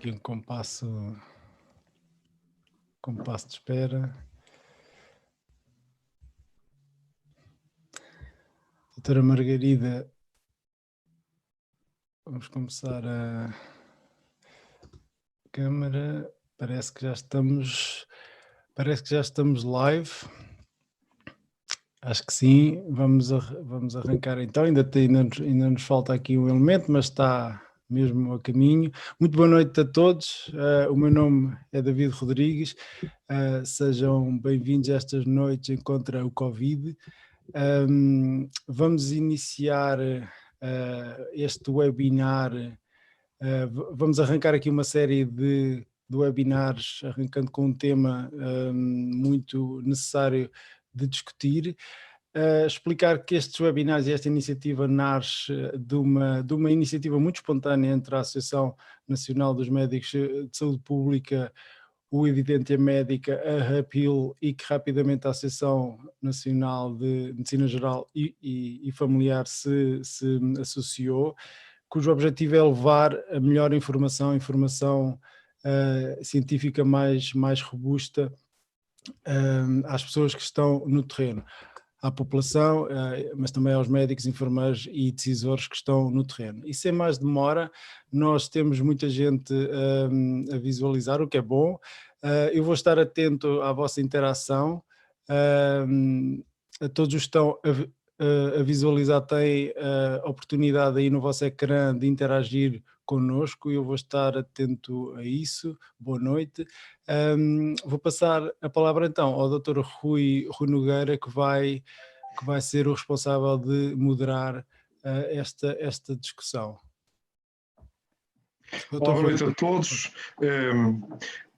aqui um compasso de espera. Doutora Margarida, vamos começar a câmara. Parece que já estamos live. Acho que sim. Vamos arrancar então. Ainda nos falta aqui um elemento, mas está mesmo a caminho. Muito boa noite a todos. O meu nome é David Rodrigues. Sejam bem-vindos a estas noites contra o Covid. Vamos iniciar este webinar. Vamos arrancar aqui uma série de webinars, arrancando com um tema muito necessário de discutir. Explicar que estes webinars e esta iniciativa nasce de uma iniciativa muito espontânea entre a Associação Nacional dos Médicos de Saúde Pública, o Evidência Médica, a RAPIL, e que rapidamente a Associação Nacional de Medicina Geral e Familiar se associou, cujo objetivo é levar a melhor informação científica mais robusta às pessoas que estão no terreno, à população, mas também aos médicos, enfermeiros e decisores que estão no terreno. E sem mais demora, nós temos muita gente a visualizar, o que é bom. Eu vou estar atento à vossa interação. A todos os que estão a visualizar têm a oportunidade aí no vosso ecrã de interagir connosco, e eu vou estar atento a isso. Boa noite. Vou passar a palavra então ao Dr. Rui Nogueira, que vai ser o responsável de moderar esta discussão. Boa noite a todos.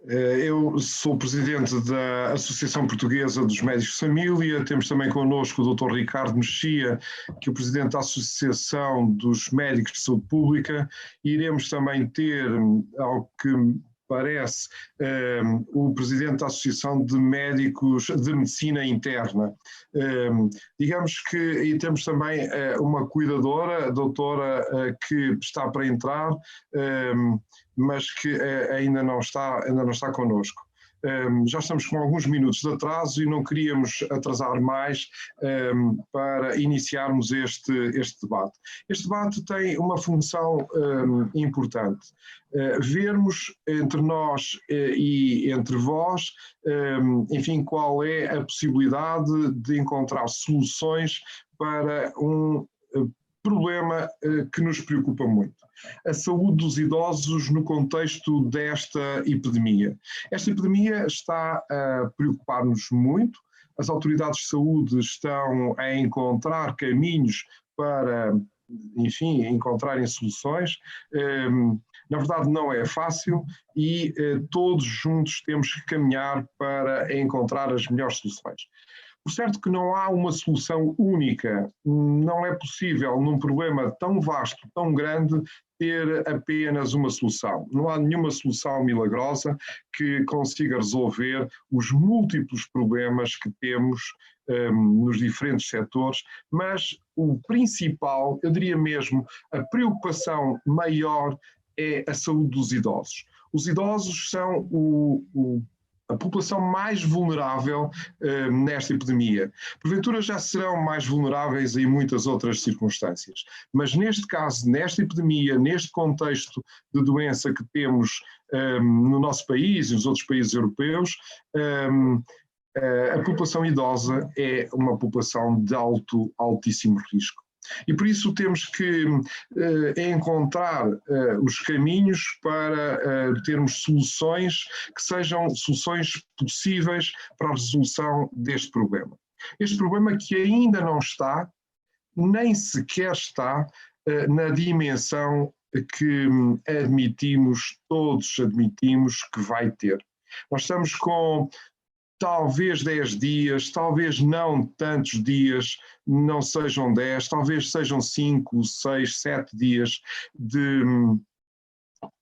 Eu sou presidente da Associação Portuguesa dos Médicos de Família. Temos também connosco o Dr. Ricardo Mexia, que é o presidente da Associação dos Médicos de Saúde Pública. Iremos também ter, ao que parece, o presidente da Associação de Médicos de Medicina Interna. Digamos que e temos também uma cuidadora, a doutora, que está para entrar, mas que ainda não está connosco. Já estamos com alguns minutos de atraso e não queríamos atrasar mais para iniciarmos este debate. Este debate tem uma função importante. Vermos entre nós e entre vós, enfim, qual é a possibilidade de encontrar soluções para um problema que nos preocupa muito: a saúde dos idosos no contexto desta epidemia. Esta epidemia está a preocupar-nos muito. As autoridades de saúde estão a encontrar caminhos para, enfim, encontrarem soluções. Na verdade não é fácil e todos juntos temos que caminhar para encontrar as melhores soluções. Por certo que não há uma solução única, não é possível num problema tão vasto, tão grande, ter apenas uma solução. Não há nenhuma solução milagrosa que consiga resolver os múltiplos problemas que temos nos diferentes setores, mas o principal, eu diria mesmo, a preocupação maior é a saúde dos idosos. Os idosos são a população mais vulnerável nesta epidemia. Porventura já serão mais vulneráveis em muitas outras circunstâncias, mas neste caso, nesta epidemia, neste contexto de doença que temos no nosso país e nos outros países europeus, a população idosa é uma população de altíssimo risco. E por isso temos que encontrar os caminhos para termos soluções que sejam soluções possíveis para a resolução deste problema. Este problema que ainda não está, nem sequer está na dimensão que todos admitimos que vai ter. Nós estamos com talvez 10 dias, talvez não tantos dias, não sejam 10, talvez sejam 5, 6, 7 dias de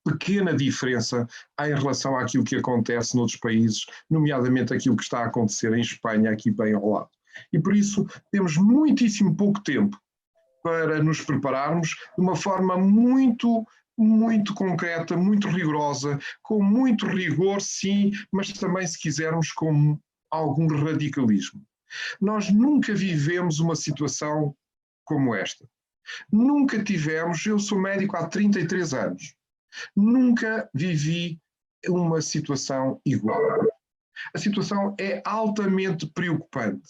pequena diferença em relação àquilo que acontece noutros países, nomeadamente aquilo que está a acontecer em Espanha, aqui bem ao lado. E por isso temos muitíssimo pouco tempo para nos prepararmos de uma forma muito muito concreta, muito rigorosa, com muito rigor, sim, mas também, se quisermos, com algum radicalismo. Nós nunca vivemos uma situação como esta. Nunca tivemos, eu sou médico há 33 anos, nunca vivi uma situação igual. A situação é altamente preocupante.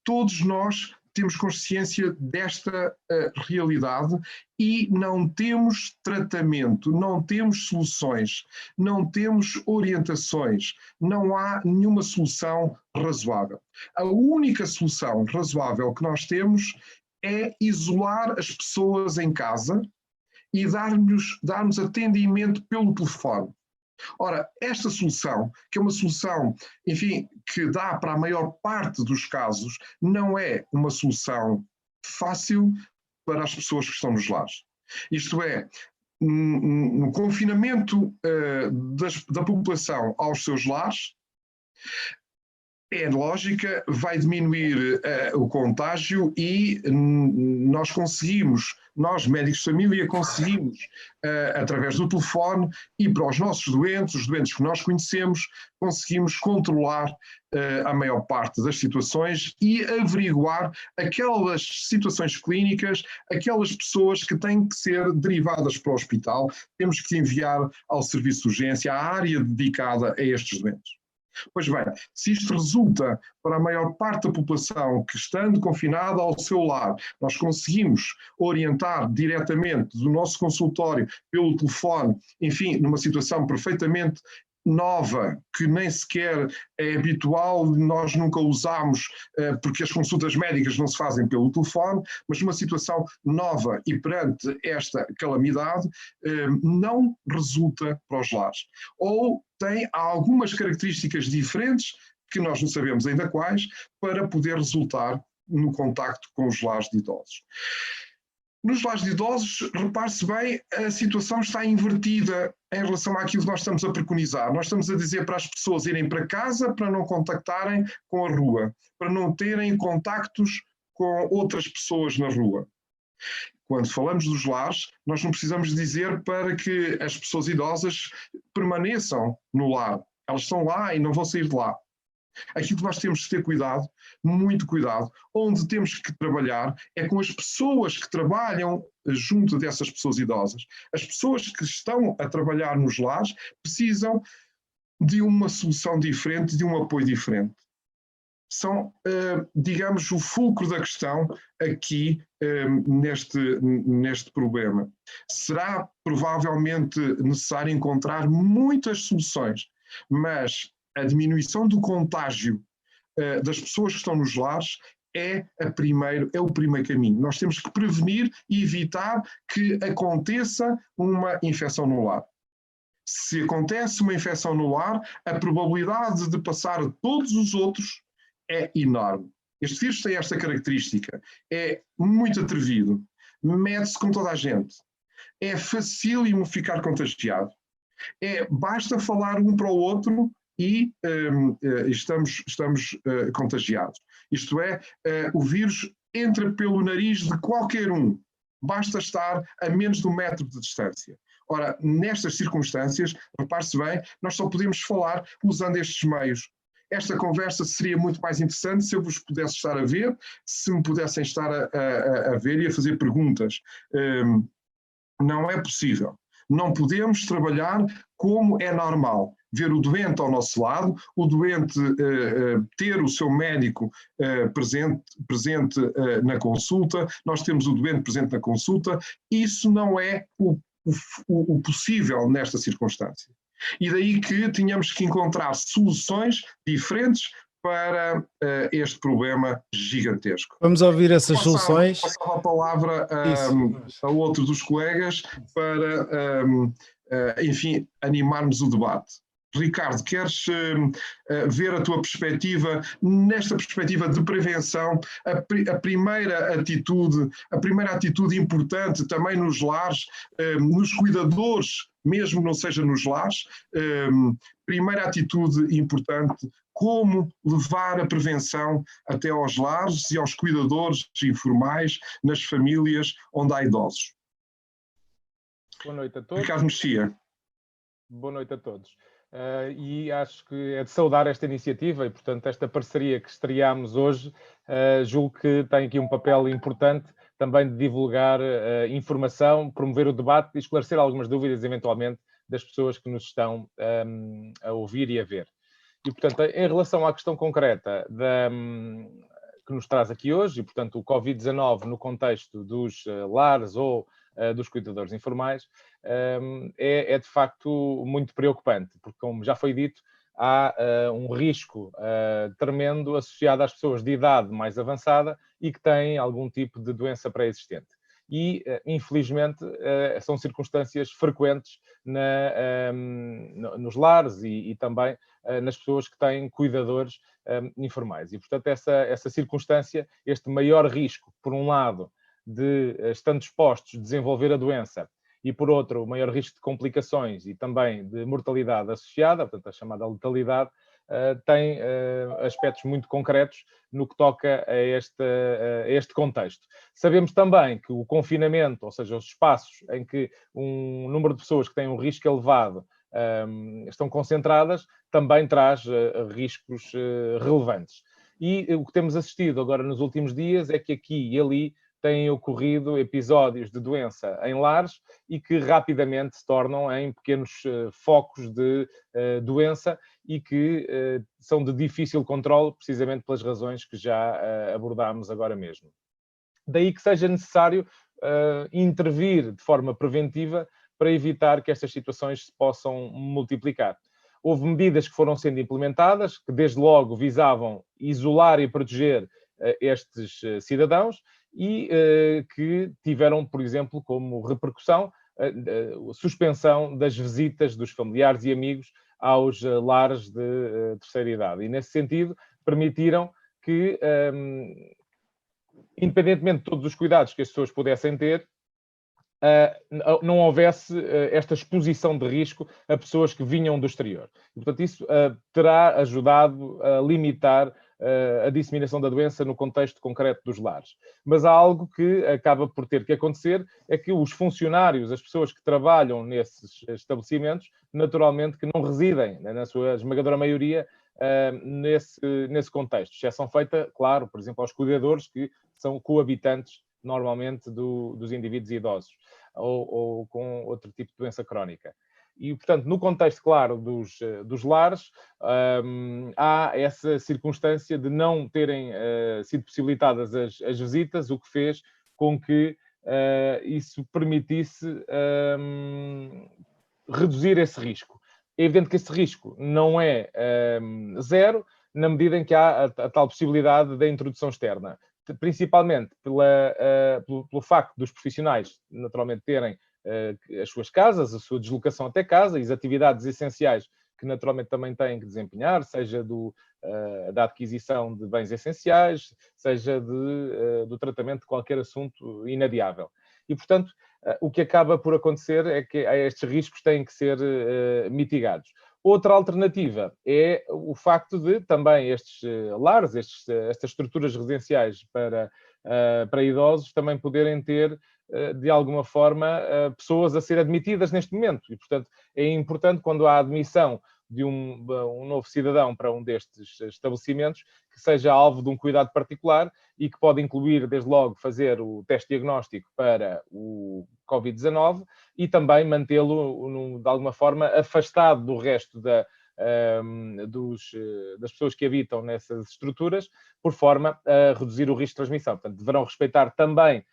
Todos nós temos consciência desta realidade e não temos tratamento, não temos soluções, não temos orientações, não há nenhuma solução razoável. A única solução razoável que nós temos é isolar as pessoas em casa e dar-nos atendimento pelo telefone. Ora, esta solução, que é uma solução, enfim, que dá para a maior parte dos casos, não é uma solução fácil para as pessoas que estão nos lares. Isto é, no confinamento da população aos seus lares, é lógica, vai diminuir o contágio e nós médicos de família, conseguimos, através do telefone e para os nossos doentes, os doentes que nós conhecemos, conseguimos controlar a maior parte das situações e averiguar aquelas situações clínicas, aquelas pessoas que têm que ser derivadas para o hospital, temos que enviar ao serviço de urgência, à área dedicada a estes doentes. Pois bem, se isto resulta para a maior parte da população que, estando confinada ao seu lar, nós conseguimos orientar diretamente do nosso consultório pelo telefone, enfim, numa situação perfeitamente nova, que nem sequer é habitual, nós nunca usámos, porque as consultas médicas não se fazem pelo telefone, mas numa situação nova e perante esta calamidade, não resulta para os lares. Ou tem algumas características diferentes, que nós não sabemos ainda quais, para poder resultar no contacto com os lares de idosos. Nos lares de idosos, repare-se bem, a situação está invertida em relação àquilo que nós estamos a preconizar. Nós estamos a dizer para as pessoas irem para casa para não contactarem com a rua, para não terem contactos com outras pessoas na rua. Quando falamos dos lares, nós não precisamos dizer para que as pessoas idosas permaneçam no lar. Elas estão lá e não vão sair de lá. Aquilo que nós temos que ter cuidado, muito cuidado, onde temos que trabalhar é com as pessoas que trabalham junto dessas pessoas idosas. As pessoas que estão a trabalhar nos lares precisam de uma solução diferente, de um apoio diferente. São, digamos, o fulcro da questão aqui neste problema. Será provavelmente necessário encontrar muitas soluções, mas a diminuição do contágio das pessoas que estão nos lares é o primeiro caminho. Nós temos que prevenir e evitar que aconteça uma infecção no lar. Se acontece uma infecção no lar, a probabilidade de passar a todos os outros é enorme. Este vírus tem esta característica, é muito atrevido, mede-se com toda a gente, é facílimo ficar contagiado, basta falar um para o outro e estamos contagiados. Isto é, o vírus entra pelo nariz de qualquer um, basta estar a menos de 1 metro de distância. Ora, nestas circunstâncias, repare-se bem, nós só podemos falar usando estes meios. Esta conversa seria muito mais interessante se eu vos pudesse estar a ver, se me pudessem estar a ver e a fazer perguntas. Não é possível. Não podemos trabalhar como é normal. Ver o doente ao nosso lado, o doente ter o seu médico presente na consulta, nós temos o doente presente na consulta, isso não é o possível nesta circunstância. E daí que tínhamos que encontrar soluções diferentes para este problema gigantesco. Vamos ouvir essas soluções. Passava a palavra a outro dos colegas para, enfim, animarmos o debate. Ricardo, queres ver a tua perspectiva, nesta perspectiva de prevenção, a primeira atitude importante também nos lares, nos cuidadores, mesmo não seja nos lares, primeira atitude importante, como levar a prevenção até aos lares e aos cuidadores informais nas famílias onde há idosos? Boa noite a todos. Ricardo Mexia. Boa noite a todos. E acho que é de saudar esta iniciativa e, portanto, esta parceria que estreámos hoje, julgo que tem aqui um papel importante também de divulgar informação, promover o debate e esclarecer algumas dúvidas, eventualmente, das pessoas que nos estão a ouvir e a ver. E, portanto, em relação à questão concreta que nos traz aqui hoje, e, portanto, o Covid-19 no contexto dos lares ou dos cuidadores informais, é de facto muito preocupante, porque, como já foi dito, há um risco tremendo associado às pessoas de idade mais avançada e que têm algum tipo de doença pré-existente. E, infelizmente, são circunstâncias frequentes nos lares e também nas pessoas que têm cuidadores informais. E, portanto, essa circunstância, este maior risco, por um lado, de, estando expostos, desenvolver a doença, e, por outro, o maior risco de complicações e também de mortalidade associada, portanto, a chamada letalidade, tem aspectos muito concretos no que toca a este contexto. Sabemos também que o confinamento, ou seja, os espaços em que um número de pessoas que têm um risco elevado estão concentradas, também traz riscos relevantes. E o que temos assistido agora nos últimos dias é que aqui e ali têm ocorrido episódios de doença em lares e que rapidamente se tornam em pequenos focos de doença e que são de difícil controle, precisamente pelas razões que já abordámos agora mesmo. Daí que seja necessário intervir de forma preventiva para evitar que estas situações se possam multiplicar. Houve medidas que foram sendo implementadas, que desde logo visavam isolar e proteger estes cidadãos e que tiveram, por exemplo, como repercussão a suspensão das visitas dos familiares e amigos aos lares de terceira idade. E, nesse sentido, permitiram que, independentemente de todos os cuidados que as pessoas pudessem ter, não houvesse esta exposição de risco a pessoas que vinham do exterior. E, portanto, isso terá ajudado a limitar a disseminação da doença no contexto concreto dos lares. Mas há algo que acaba por ter que acontecer, é que os funcionários, as pessoas que trabalham nesses estabelecimentos, naturalmente que não residem, na sua esmagadora maioria, nesse contexto. Exceção feita, claro, por exemplo, aos cuidadores que são coabitantes normalmente dos indivíduos idosos ou com outro tipo de doença crónica. E, portanto, no contexto, claro, dos lares, há essa circunstância de não terem sido possibilitadas as visitas, o que fez com que isso permitisse reduzir esse risco. É evidente que esse risco não é zero, na medida em que há a tal possibilidade da introdução externa, principalmente pelo facto dos profissionais naturalmente terem as suas casas, a sua deslocação até casa e as atividades essenciais que naturalmente também têm que desempenhar, seja da aquisição de bens essenciais, seja do tratamento de qualquer assunto inadiável. E, portanto, o que acaba por acontecer é que estes riscos têm que ser mitigados. Outra alternativa é o facto de também estes lares, estas estruturas residenciais para idosos também poderem ter, de alguma forma, pessoas a ser admitidas neste momento. E, portanto, é importante, quando há admissão de um novo cidadão para um destes estabelecimentos, que seja alvo de um cuidado particular e que pode incluir, desde logo, fazer o teste diagnóstico para o Covid-19 e também mantê-lo, de alguma forma, afastado do resto das pessoas que habitam nessas estruturas, por forma a reduzir o risco de transmissão. Portanto, deverão respeitar também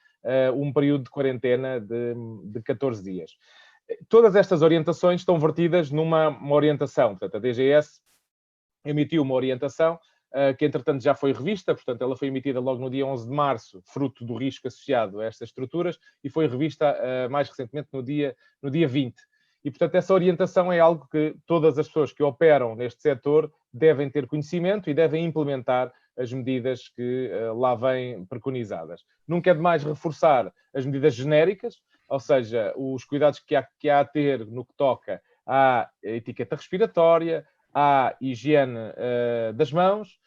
um período de quarentena de 14 dias. Todas estas orientações estão vertidas numa orientação. Portanto, a DGS emitiu uma orientação que, entretanto, já foi revista. Portanto, ela foi emitida logo no dia 11 de março, fruto do risco associado a estas estruturas, e foi revista mais recentemente no dia 20. E, portanto, essa orientação é algo que todas as pessoas que operam neste setor devem ter conhecimento e devem implementar as medidas que lá vêm preconizadas. Nunca é demais reforçar as medidas genéricas, ou seja, os cuidados que há a ter no que toca à etiqueta respiratória, à higiene das mãos,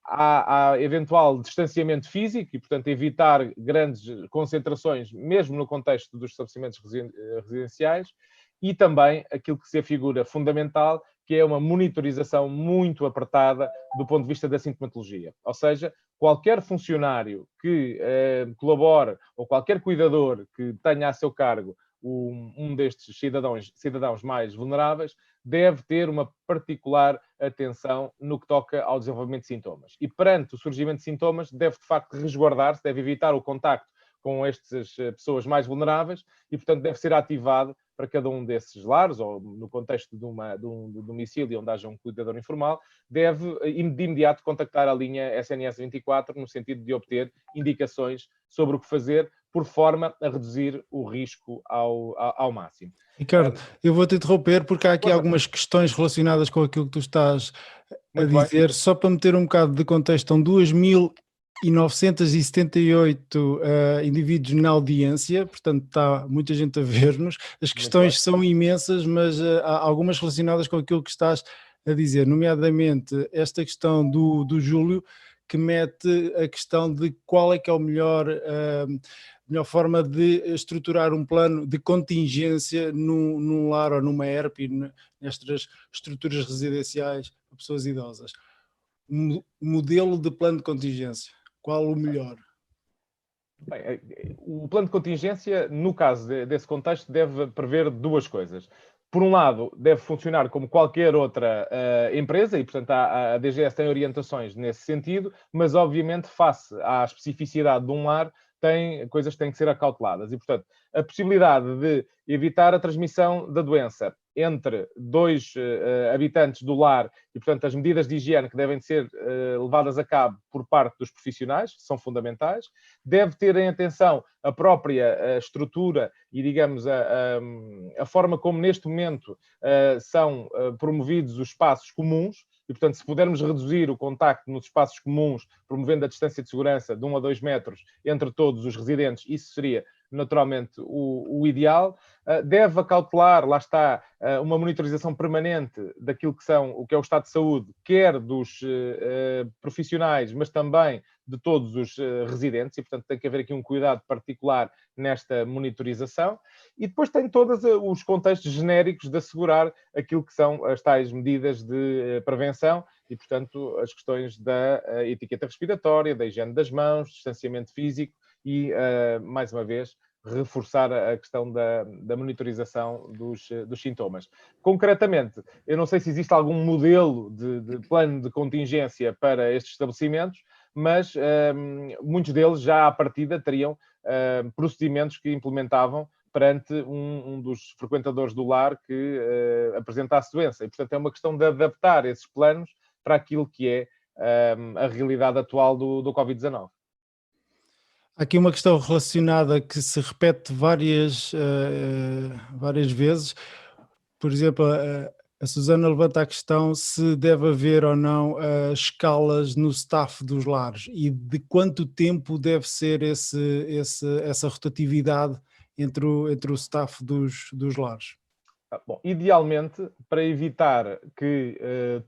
há eventual distanciamento físico e, portanto, evitar grandes concentrações, mesmo no contexto dos estabelecimentos residenciais, e também aquilo que se afigura fundamental, que é uma monitorização muito apertada do ponto de vista da sintomatologia. Ou seja, qualquer funcionário que colabore ou qualquer cuidador que tenha a seu cargo um destes cidadãos mais vulneráveis deve ter uma particular atenção no que toca ao desenvolvimento de sintomas. E perante o surgimento de sintomas, deve de facto resguardar-se, deve evitar o contacto com estas pessoas mais vulneráveis e, portanto, deve ser ativado para cada um desses lares, ou no contexto de um domicílio onde haja um cuidador informal, deve de imediato contactar a linha SNS 24 no sentido de obter indicações sobre o que fazer, por forma a reduzir o risco ao máximo. Ricardo, eu vou-te interromper porque há aqui algumas questões relacionadas com aquilo que tu estás a dizer. Bem. Só para meter um bocado de contexto, estão 2.978 indivíduos na audiência, portanto está muita gente a ver-nos. As questões são imensas, mas há algumas relacionadas com aquilo que estás a dizer, nomeadamente esta questão do Júlio, que mete a questão de qual é que é a melhor forma de estruturar um plano de contingência num lar ou numa ERP, nestas estruturas residenciais para pessoas idosas. Modelo de plano de contingência, qual o melhor? Bem, o plano de contingência, no caso desse contexto, deve prever duas coisas. Por um lado, deve funcionar como qualquer outra empresa e, portanto, a DGS tem orientações nesse sentido, mas, obviamente, face à especificidade de um lar, coisas que têm que ser acauteladas. E, portanto, a possibilidade de evitar a transmissão da doença entre dois habitantes do lar e, portanto, as medidas de higiene que devem ser levadas a cabo por parte dos profissionais são fundamentais. Deve ter em atenção a própria estrutura e, digamos, a forma como neste momento são promovidos os espaços comuns. E, portanto, se pudermos reduzir o contacto nos espaços comuns, promovendo a distância de segurança de 1 a 2 metros entre todos os residentes, isso seria naturalmente o ideal. Deve acautelar, lá está, uma monitorização permanente daquilo que é o estado de saúde, quer dos profissionais, mas também de todos os residentes, e, portanto, tem que haver aqui um cuidado particular nesta monitorização. E depois tem todos os contextos genéricos de assegurar aquilo que são as tais medidas de prevenção e, portanto, as questões da etiqueta respiratória, da higiene das mãos, distanciamento físico e, mais uma vez, reforçar a questão da monitorização dos sintomas. Concretamente, eu não sei se existe algum modelo de plano de contingência para estes estabelecimentos, mas muitos deles já à partida teriam procedimentos que implementavam perante um dos frequentadores do lar que apresentasse doença. E, portanto, é uma questão de adaptar esses planos para aquilo que é a realidade atual do Covid-19. Há aqui uma questão relacionada que se repete várias vezes. Por exemplo, a Susana levanta a questão se deve haver ou não escalas no staff dos lares e de quanto tempo deve ser essa rotatividade entre o staff dos lares. Bom, idealmente, para evitar que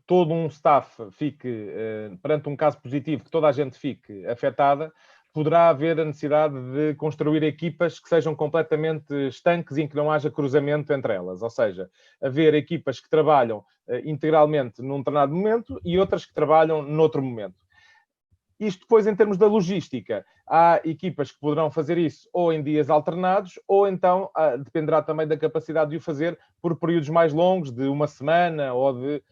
todo um staff fique, perante um caso positivo, que toda a gente fique afetada, poderá haver a necessidade de construir equipas que sejam completamente estanques e em que não haja cruzamento entre elas. Ou seja, haver equipas que trabalham integralmente num determinado momento e outras que trabalham noutro momento. Isto depois, em termos da logística, há equipas que poderão fazer isso ou em dias alternados, ou então dependerá também da capacidade de o fazer por períodos mais longos, de uma semana ou de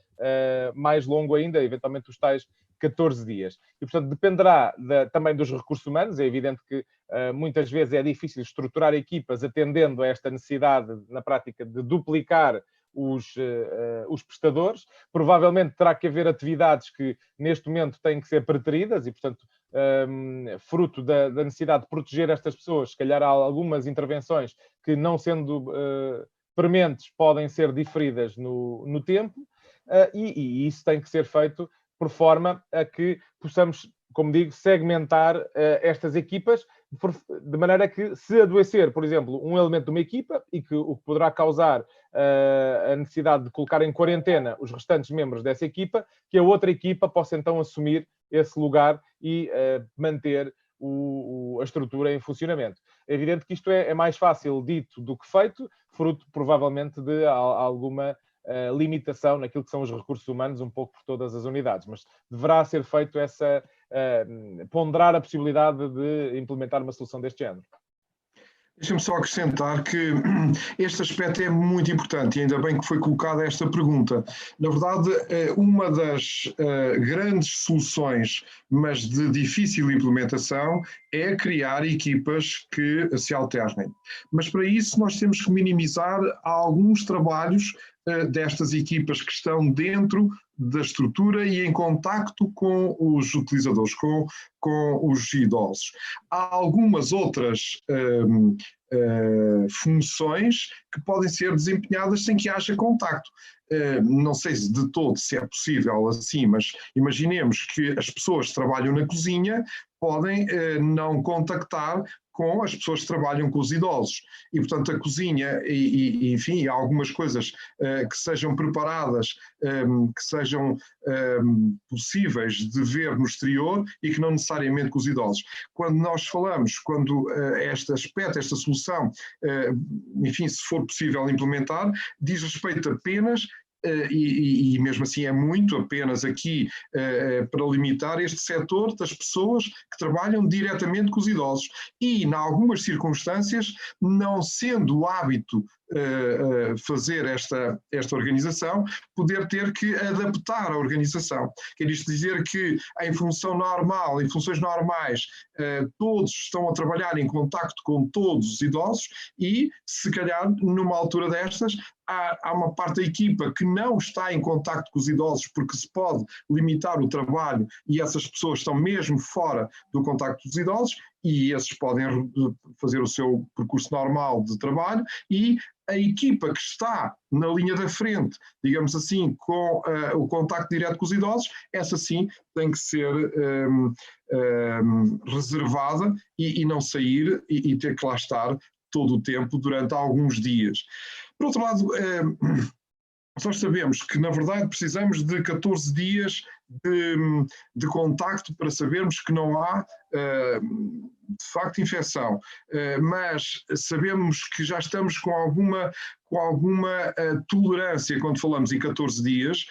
mais longo ainda, eventualmente os tais 14 dias. E, portanto, dependerá também dos recursos humanos. É evidente que muitas vezes é difícil estruturar equipas atendendo a esta necessidade, na prática, de duplicar os prestadores. Provavelmente terá que haver atividades que neste momento têm que ser preteridas e, portanto, fruto da necessidade de proteger estas pessoas, se calhar há algumas intervenções que, não sendo prementes, podem ser diferidas no tempo, e isso tem que ser feito por forma a que possamos, como digo, segmentar estas equipas de maneira que, se adoecer, por exemplo, um elemento de uma equipa, e que o que poderá causar a necessidade de colocar em quarentena os restantes membros dessa equipa, que a outra equipa possa então assumir esse lugar e manter a estrutura em funcionamento. É evidente que isto é mais fácil dito do que feito, fruto provavelmente de alguma limitação naquilo que são os recursos humanos, um pouco por todas as unidades, mas deverá ser feito ponderar a possibilidade de implementar uma solução deste género. Deixa-me só acrescentar que este aspecto é muito importante e ainda bem que foi colocada esta pergunta. Na verdade, uma das grandes soluções, mas de difícil implementação, é criar equipas que se alternem. Mas para isso nós temos que minimizar alguns trabalhos destas equipas que estão dentro da estrutura e em contacto com os utilizadores, com os idosos. Há algumas outras funções que podem ser desempenhadas sem que haja contacto. Não sei de todo se é possível assim, mas imaginemos que as pessoas que trabalham na cozinha podem não contactar com as pessoas que trabalham com os idosos. E, portanto, a cozinha enfim, há algumas coisas que sejam preparadas, que sejam possíveis de ver no exterior e que não necessariamente com os idosos. Quando nós falamos, quando este aspecto, esta solução, enfim, se for possível implementar, diz respeito apenas e mesmo assim é muito apenas aqui para limitar este setor das pessoas que trabalham diretamente com os idosos e, em algumas circunstâncias, não sendo o hábito fazer esta organização, poder ter que adaptar a organização. Quer isto dizer que em função normal, em funções normais, todos estão a trabalhar em contacto com todos os idosos e, se calhar, numa altura destas, há uma parte da equipa que não está em contacto com os idosos porque se pode limitar o trabalho e essas pessoas estão mesmo fora do contacto dos idosos e esses podem fazer o seu percurso normal de trabalho e a equipa que está na linha da frente, digamos assim, com o contacto direto com os idosos, essa sim tem que ser reservada e não sair e ter que lá estar todo o tempo durante alguns dias. Por outro lado, nós sabemos que, na verdade, precisamos de 14 dias de contacto para sabermos que não há, de facto, infecção. Mas sabemos que já estamos com alguma tolerância quando falamos em 14 dias.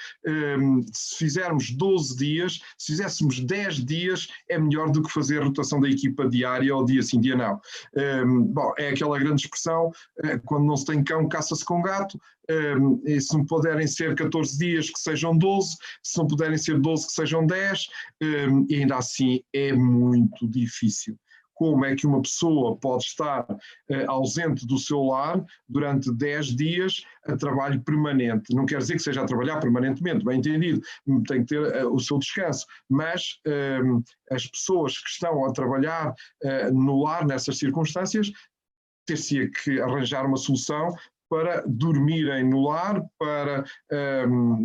Se fizermos 12 dias, se fizéssemos 10 dias, é melhor do que fazer a rotação da equipa diária ou dia sim, dia não. Bom, é aquela grande expressão, quando não se tem cão, caça-se com gato. E se não puderem ser 14 dias, que sejam 12, se não puderem ser 12, que sejam 10, e ainda assim é muito difícil. Como é que uma pessoa pode estar ausente do seu lar durante 10 dias a trabalho permanente? Não quer dizer que seja a trabalhar permanentemente, bem entendido, tem que ter o seu descanso, mas as pessoas que estão a trabalhar no lar nessas circunstâncias ter-se-ia que arranjar uma solução para dormirem no lar, para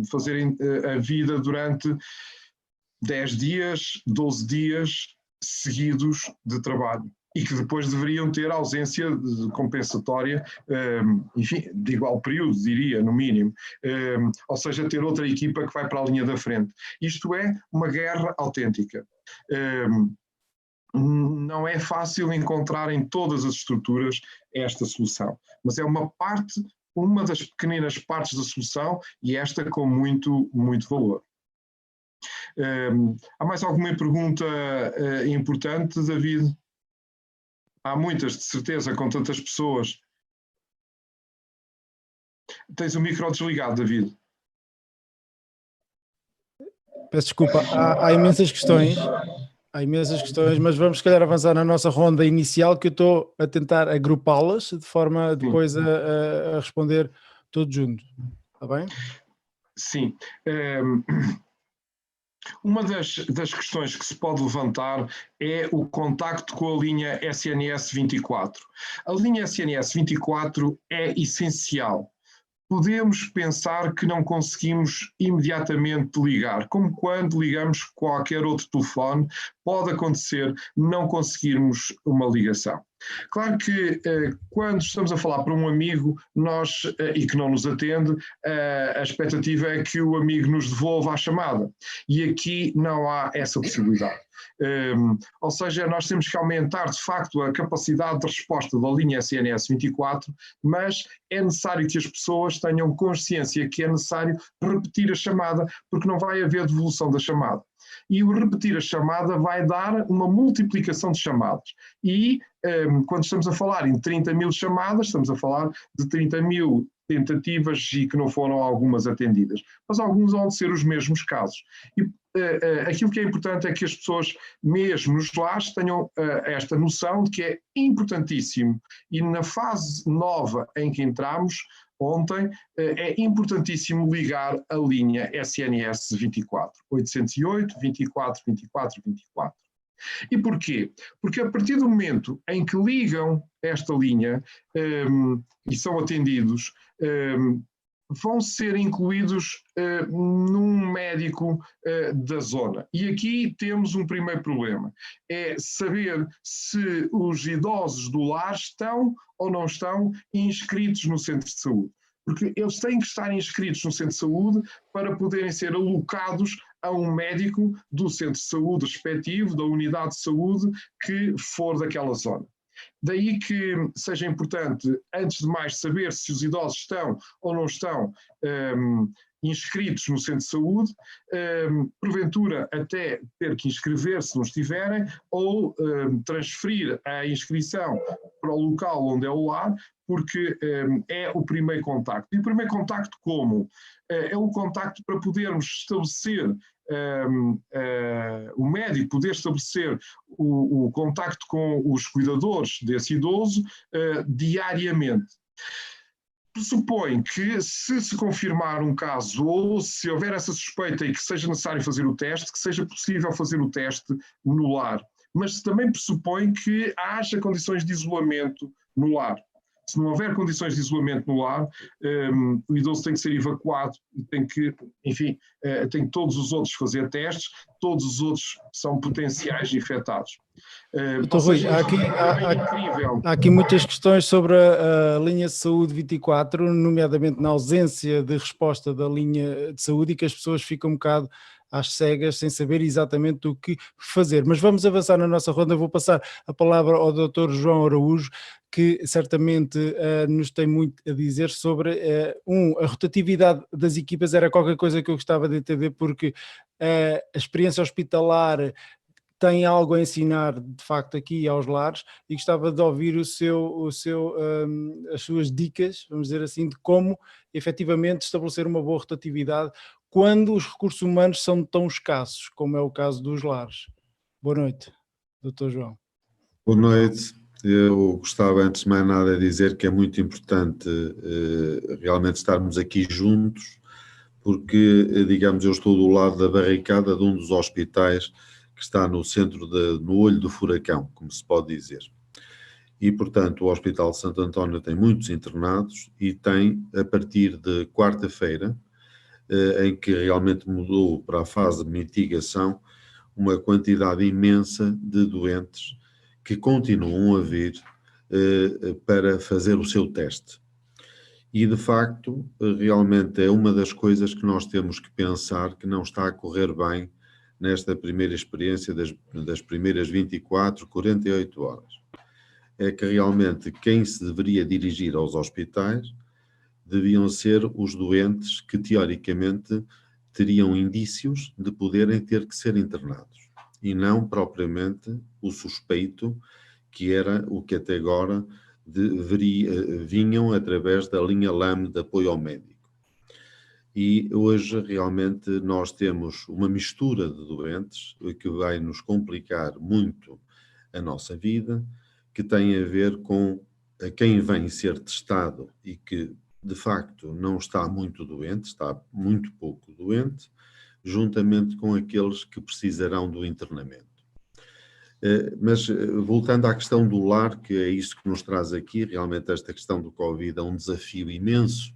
fazerem a vida durante 10 dias, 12 dias seguidos de trabalho e que depois deveriam ter ausência compensatória, enfim, de igual período, diria, no mínimo, ou seja, ter outra equipa que vai para a linha da frente. Isto é uma guerra autêntica. Não é fácil encontrar em todas as estruturas esta solução, mas é uma das pequeninas partes da solução e esta com muito, muito valor. Há mais alguma pergunta importante, David? Há muitas, de certeza, com tantas pessoas. Tens o micro desligado, David. Peço desculpa, há imensas questões. Há imensas questões, mas vamos se calhar avançar na nossa ronda inicial, que eu estou a tentar agrupá-las de forma depois a responder todos juntos. Está bem? Sim. Uma das questões que se pode levantar é o contacto com a linha SNS 24. A linha SNS 24 é essencial podemos pensar que não conseguimos imediatamente ligar, como quando ligamos qualquer outro telefone, pode acontecer não conseguirmos uma ligação. Claro que quando estamos a falar para um amigo e que não nos atende, a expectativa é que o amigo nos devolva a chamada. E aqui não há essa possibilidade. Ou seja, nós temos que aumentar de facto a capacidade de resposta da linha SNS 24, mas é necessário que as pessoas tenham consciência que é necessário repetir a chamada, porque não vai haver devolução da chamada. E o repetir a chamada vai dar uma multiplicação de chamadas. E quando estamos a falar em 30 mil chamadas, estamos a falar de 30 mil tentativas e que não foram algumas atendidas. Mas alguns vão ser os mesmos casos. E aquilo que é importante é que as pessoas, mesmo nos lares, tenham esta noção de que é importantíssimo. E na fase nova em que entramos, ontem, é importantíssimo ligar a linha SNS 24, 808 24 24 24. E porquê? Porque a partir do momento em que ligam esta linha e são atendidos, vão ser incluídos num médico da zona. E aqui temos um primeiro problema, é saber se os idosos do lar estão ou não estão inscritos no centro de saúde. Porque eles têm que estar inscritos no centro de saúde para poderem ser alocados a um médico do centro de saúde respectivo, da unidade de saúde que for daquela zona. Daí que seja importante, antes de mais, saber se os idosos estão ou não estão inscritos no centro de saúde, porventura até ter que inscrever se não estiverem, ou transferir a inscrição para o local onde é o lar, porque é o primeiro contacto. E o primeiro contacto como? É o contacto para podermos estabelecer, o médico poder estabelecer o contacto com os cuidadores desse idoso diariamente. Pressupõe que se confirmar um caso ou se houver essa suspeita e que seja necessário fazer o teste, que seja possível fazer o teste no lar. Mas também pressupõe que haja condições de isolamento no lar. Se não houver condições de isolamento no lar, o idoso tem que ser evacuado, tem que, enfim, tem que todos os outros fazer testes, todos os outros são potenciais infectados. Doutor Rui, há aqui muitas questões sobre a linha de saúde 24, nomeadamente na ausência de resposta da linha de saúde e que as pessoas ficam um bocado às cegas, sem saber exatamente o que fazer. Mas vamos avançar na nossa ronda. Eu vou passar a palavra ao Dr. João Araújo, que certamente nos tem muito a dizer sobre a rotatividade das equipas. Era qualquer coisa que eu gostava de entender, porque a experiência hospitalar tem algo a ensinar, de facto, aqui aos lares, e gostava de ouvir as suas dicas, vamos dizer assim, de como efetivamente estabelecer uma boa rotatividade quando os recursos humanos são tão escassos, como é o caso dos lares. Boa noite, Dr. João. Boa noite. Eu gostava, antes de mais nada, de dizer que é muito importante realmente estarmos aqui juntos, porque, digamos, eu estou do lado da barricada de um dos hospitais que está no centro, no olho do furacão, como se pode dizer. E, portanto, o Hospital de Santo António tem muitos internados e tem, a partir de quarta-feira, em que realmente mudou para a fase de mitigação, uma quantidade imensa de doentes que continuam a vir para fazer o seu teste. E, de facto, realmente é uma das coisas que nós temos que pensar que não está a correr bem nesta primeira experiência das primeiras 24, 48 horas. É que realmente quem se deveria dirigir aos hospitais deviam ser os doentes que, teoricamente, teriam indícios de poderem ter que ser internados, e não propriamente o suspeito, que era o que até agora vinham através da linha LAM de apoio ao médico. E hoje realmente nós temos uma mistura de doentes que vai nos complicar muito a nossa vida, que tem a ver com quem vem ser testado e que de facto não está muito doente, está muito pouco doente, juntamente com aqueles que precisarão do internamento. Mas voltando à questão do lar, que é isso que nos traz aqui, realmente esta questão do Covid é um desafio imenso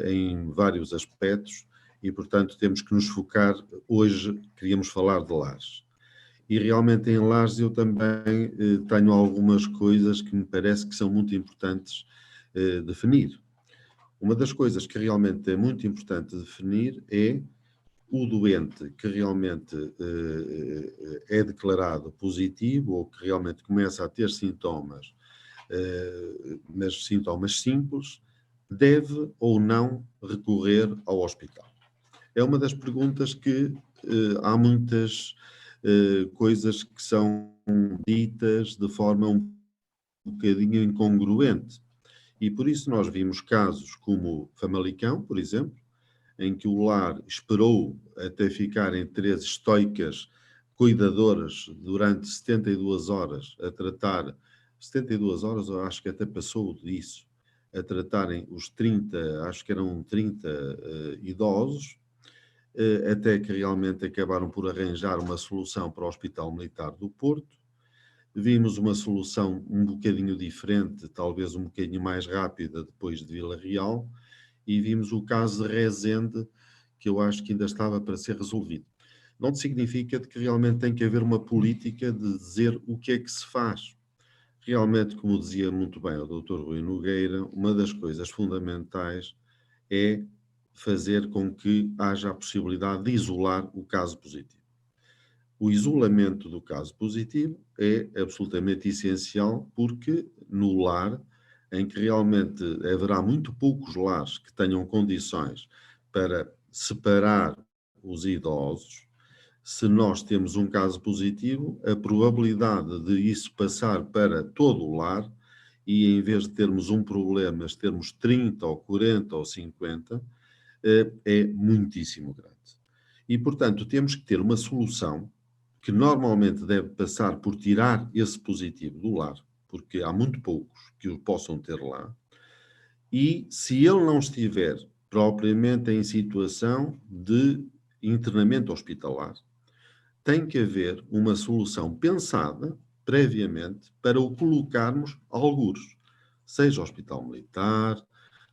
em vários aspectos e, portanto, temos que nos focar. Hoje queríamos falar de lares. E realmente em lares eu também tenho algumas coisas que me parece que são muito importantes definir. Uma das coisas que realmente é muito importante definir é o doente que realmente é declarado positivo ou que realmente começa a ter sintomas, mas sintomas simples, deve ou não recorrer ao hospital. É uma das perguntas que há muitas coisas que são ditas de forma um bocadinho incongruente. E por isso nós vimos casos como Famalicão, por exemplo, em que o lar esperou até ficarem 3 estoicas cuidadoras durante 72 horas a tratar, 72 horas, eu acho que até passou disso, a tratarem os 30, acho que eram 30 idosos, até que realmente acabaram por arranjar uma solução para o Hospital Militar do Porto. Vimos uma solução um bocadinho diferente, talvez um bocadinho mais rápida depois de Vila Real, e vimos o caso de Rezende, que eu acho que ainda estava para ser resolvido. Não significa que realmente tem que haver uma política de dizer o que é que se faz. Realmente, como dizia muito bem o Dr. Rui Nogueira, uma das coisas fundamentais é fazer com que haja a possibilidade de isolar o caso positivo. O isolamento do caso positivo é absolutamente essencial porque no lar, em que realmente haverá muito poucos lares que tenham condições para separar os idosos, se nós temos um caso positivo, a probabilidade de isso passar para todo o lar e em vez de termos um problema, termos 30 ou 40 ou 50, é muitíssimo grande. E, portanto, temos que ter uma solução que normalmente deve passar por tirar esse positivo do lar, porque há muito poucos que o possam ter lá, e se ele não estiver propriamente em situação de internamento hospitalar, tem que haver uma solução pensada previamente para o colocarmos a algures, seja hospital militar,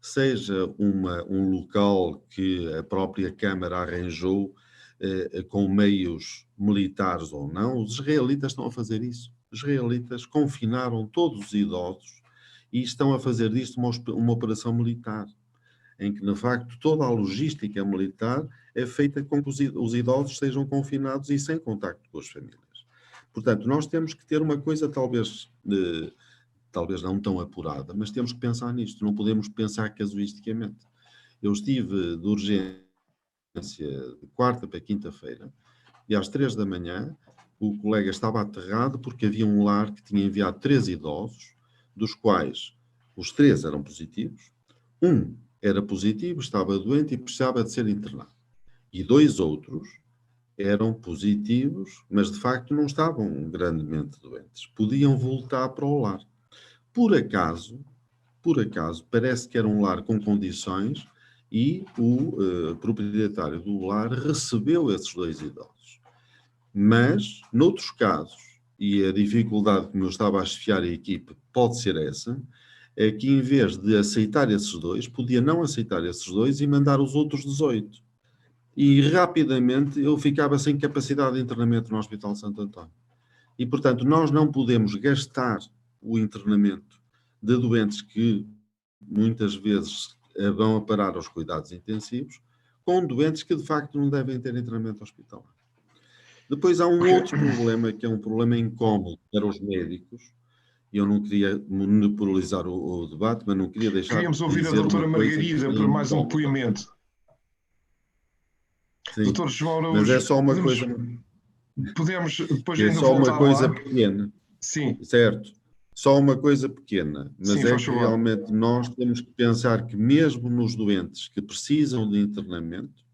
seja um local que a própria Câmara arranjou com meios militares ou não. Os israelitas estão a fazer isso. Os israelitas confinaram todos os idosos e estão a fazer disto uma operação militar, em que, de facto, toda a logística militar é feita com que os idosos sejam confinados e sem contacto com as famílias. Portanto, nós temos que ter uma coisa talvez não tão apurada, mas temos que pensar nisto, não podemos pensar casuisticamente. Eu estive de urgência de quarta para quinta-feira e às 3 da manhã o colega estava aterrado porque havia um lar que tinha enviado 3 idosos, dos quais os 3 eram positivos, um era positivo, estava doente e precisava de ser internado. E 2 outros eram positivos, mas de facto não estavam grandemente doentes. Podiam voltar para o lar. Por acaso, parece que era um lar com condições e o proprietário do lar recebeu esses 2 idosos. Mas, noutros casos, e a dificuldade que me estava a chefiar a equipe pode ser essa, é que em vez de aceitar esses 2, podia não aceitar esses 2 e mandar os outros 18. E rapidamente eu ficava sem capacidade de internamento no Hospital Santo António. E, portanto, nós não podemos gastar o internamento de doentes que muitas vezes vão a parar aos cuidados intensivos com doentes que de facto não devem ter internamento hospitalar. Depois há um outro problema, que é um problema incómodo para os médicos, e eu não queria monopolizar o debate, mas não queria deixar Queríamos ouvir a doutora Margarida para mais um depoimento. Sim, doutor João Araújo, mas é só uma coisa... Podemos depois ainda voltar. É só uma coisa pequena. Sim. Certo. Só uma coisa pequena. Mas sim, é que realmente nós temos que pensar que mesmo nos doentes que precisam de internamento,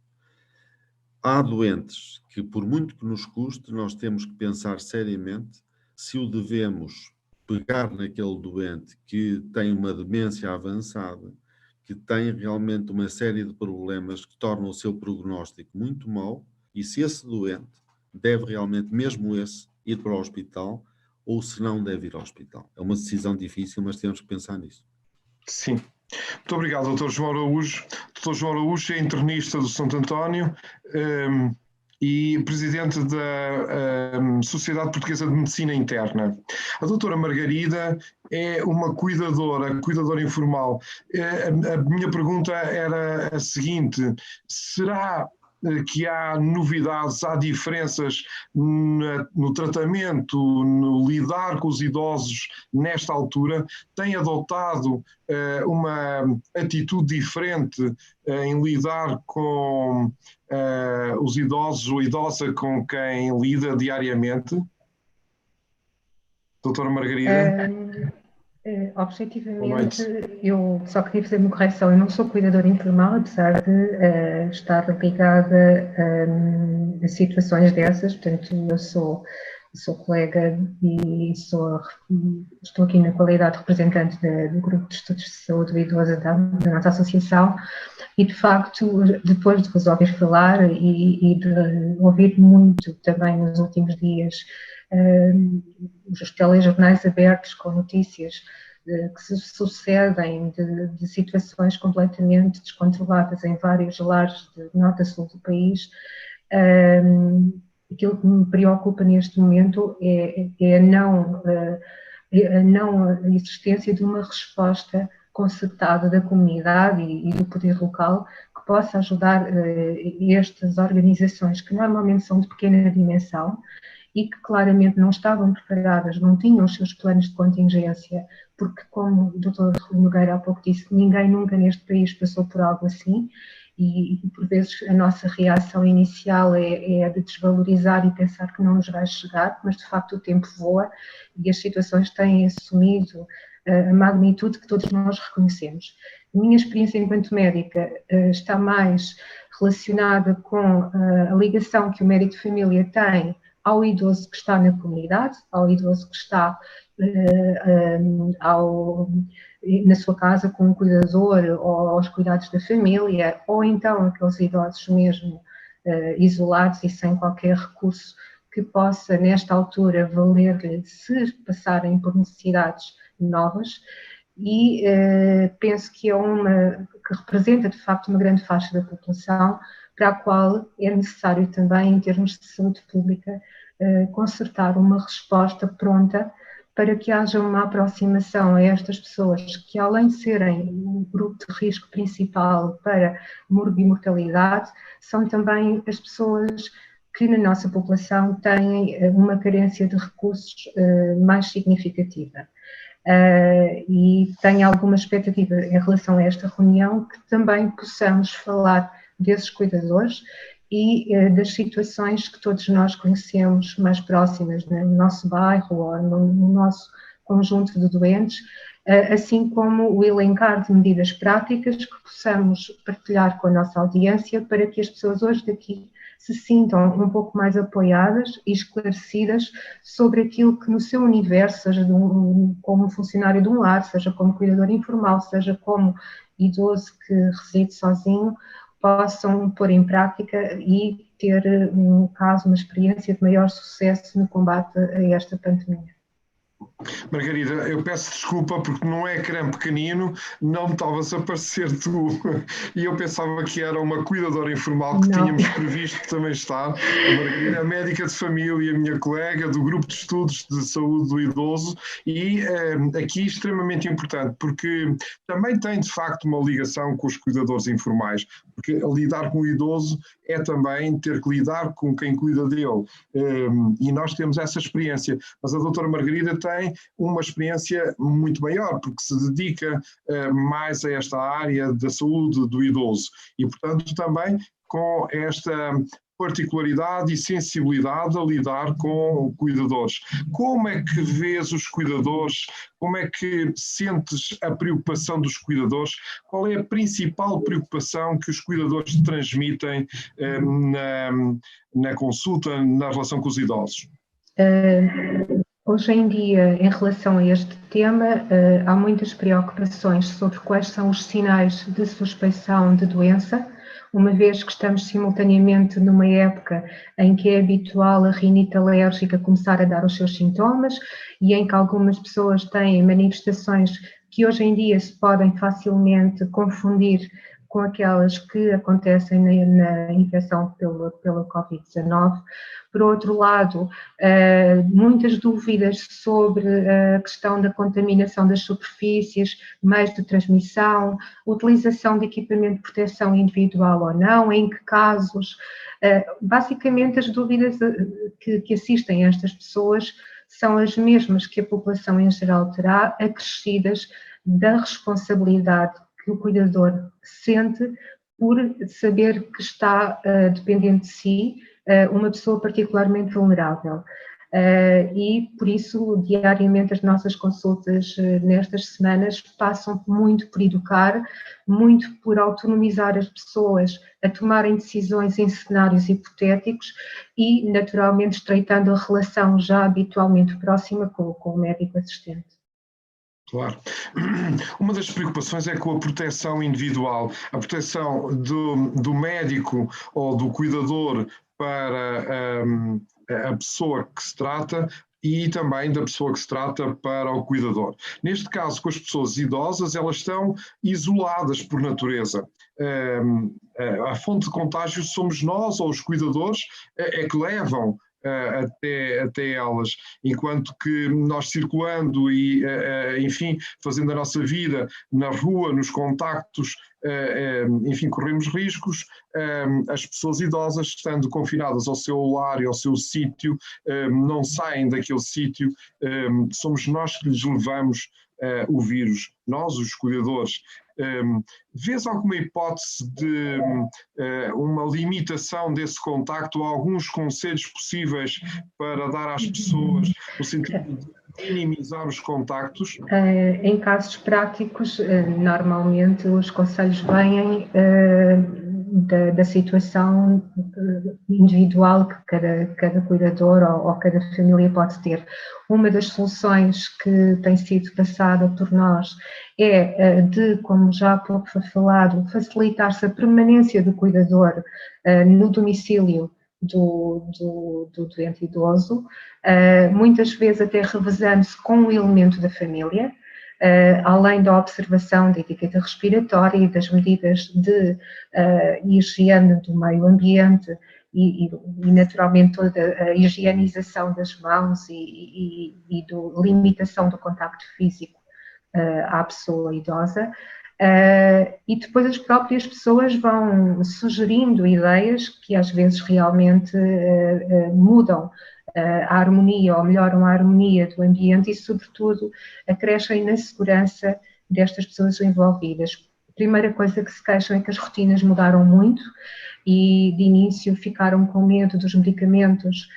há doentes que, por muito que nos custe, nós temos que pensar seriamente se o devemos pegar naquele doente que tem uma demência avançada, que tem realmente uma série de problemas que tornam o seu prognóstico muito mau, e se esse doente deve realmente, mesmo esse, ir para o hospital, ou se não deve ir ao hospital. É uma decisão difícil, mas temos que pensar nisso. Sim, Muito obrigado, Dr. João Araújo. Dr. João Araújo é internista do Santo António e presidente da Sociedade Portuguesa de Medicina Interna. A doutora Margarida é uma cuidadora informal. A minha pergunta era a seguinte: será que há novidades, há diferenças no tratamento, no lidar com os idosos nesta altura? Tem adotado uma atitude diferente em lidar com os idosos ou idosa com quem lida diariamente? Doutora Margarida? Objetivamente, eu só queria fazer uma correção. Eu não sou cuidadora informal, apesar de estar ligada a situações dessas. Portanto, eu sou colega e estou aqui na qualidade de representante do Grupo de Estudos de Saúde do Idoso da nossa associação. E, de facto, depois de vos ouvir falar e de ouvir muito também nos últimos dias os telejornais abertos com notícias que se sucedem de situações completamente descontroladas em vários lares de norte a sul do país, aquilo que me preocupa neste momento é a não existência de uma resposta concertada da comunidade e do poder local que possa ajudar estas organizações que normalmente são de pequena dimensão e que claramente não estavam preparadas, não tinham os seus planos de contingência, porque, como o Dr. Rui Nogueira há pouco disse, ninguém nunca neste país passou por algo assim, e por vezes a nossa reação inicial é de desvalorizar e pensar que não nos vai chegar, mas de facto o tempo voa e as situações têm assumido a magnitude que todos nós reconhecemos. A minha experiência enquanto médica está mais relacionada com a ligação que o médico de família tem ao idoso que está na comunidade, ao idoso que está na sua casa com um cuidador ou aos cuidados da família, ou então aqueles idosos mesmo isolados e sem qualquer recurso que possa, nesta altura, valer-lhe se passarem por necessidades novas. E penso que que representa, de facto, uma grande faixa da população para a qual é necessário também, em termos de saúde pública, concertar uma resposta pronta para que haja uma aproximação a estas pessoas que, além de serem o grupo de risco principal para morbimortalidade, são também as pessoas que na nossa população têm uma carência de recursos mais significativa. E tenho alguma expectativa em relação a esta reunião que também possamos falar desses cuidadores e das situações que todos nós conhecemos mais próximas no nosso bairro ou no nosso conjunto de doentes, assim como o elencar de medidas práticas que possamos partilhar com a nossa audiência para que as pessoas hoje daqui se sintam um pouco mais apoiadas e esclarecidas sobre aquilo que no seu universo, seja como funcionário de um lar, seja como cuidador informal, seja como idoso que reside sozinho, possam pôr em prática e ter, no caso, uma experiência de maior sucesso no combate a esta pandemia. Margarida, eu peço desculpa porque no ecrã pequenino não me estavas a aparecer tu e eu pensava que era uma cuidadora informal que tínhamos previsto também estar. A Margarida é médica de família, minha colega do Grupo de Estudos de Saúde do Idoso e aqui extremamente importante porque também tem de facto uma ligação com os cuidadores informais, porque lidar com o idoso é também ter que lidar com quem cuida dele e nós temos essa experiência, mas a doutora Margarida tem uma experiência muito maior, porque se dedica mais a esta área da saúde do idoso e, portanto, também com esta particularidade e sensibilidade a lidar com cuidadores. Como é que vês os cuidadores? Como é que sentes a preocupação dos cuidadores? Qual é a principal preocupação que os cuidadores transmitem na consulta, na relação com os idosos? Hoje em dia, em relação a este tema, há muitas preocupações sobre quais são os sinais de suspeição de doença, uma vez que estamos simultaneamente numa época em que é habitual a rinite alérgica começar a dar os seus sintomas e em que algumas pessoas têm manifestações que hoje em dia se podem facilmente confundir com aquelas que acontecem na infecção pela Covid-19. Por outro lado, muitas dúvidas sobre a questão da contaminação das superfícies, meios de transmissão, utilização de equipamento de proteção individual ou não, em que casos. Basicamente, as dúvidas que assistem a estas pessoas são as mesmas que a população em geral terá, acrescidas da responsabilidade que o cuidador sente por saber que está dependente de si, uma pessoa particularmente vulnerável. E, por isso, diariamente as nossas consultas nestas semanas passam muito por educar, muito por autonomizar as pessoas a tomarem decisões em cenários hipotéticos e, naturalmente, estreitando a relação já habitualmente próxima com o médico assistente. Claro. Uma das preocupações é com a proteção individual, a proteção do médico ou do cuidador para a pessoa que se trata e também da pessoa que se trata para o cuidador. Neste caso, com as pessoas idosas, elas estão isoladas por natureza. A fonte de contágio somos nós ou os cuidadores é que levam até elas, enquanto que nós circulando e, enfim, fazendo a nossa vida na rua, nos contactos, enfim, corremos riscos. As pessoas idosas, estando confinadas ao seu lar e ao seu sítio, não saem daquele sítio, somos nós que lhes levamos o vírus, nós, os cuidadores. Vês alguma hipótese de uma limitação desse contacto, ou alguns conselhos possíveis para dar às pessoas no sentido de minimizar os contactos? Em casos práticos, normalmente os conselhos vêm da situação individual que cada cuidador ou cada família pode ter. Uma das soluções que tem sido passada por nós é de, como já há pouco foi falado, facilitar-se a permanência do cuidador no domicílio do doente idoso, muitas vezes até revezando-se com o elemento da família, além da observação da etiqueta respiratória e das medidas de higiene do meio ambiente e naturalmente toda a higienização das mãos e limitação do contacto físico à pessoa idosa. E depois as próprias pessoas vão sugerindo ideias que às vezes realmente mudam a harmonia ou melhoram a harmonia do ambiente e, sobretudo, acrescem na segurança destas pessoas envolvidas. A primeira coisa que se queixam é que as rotinas mudaram muito e, de início, ficaram com medo dos medicamentos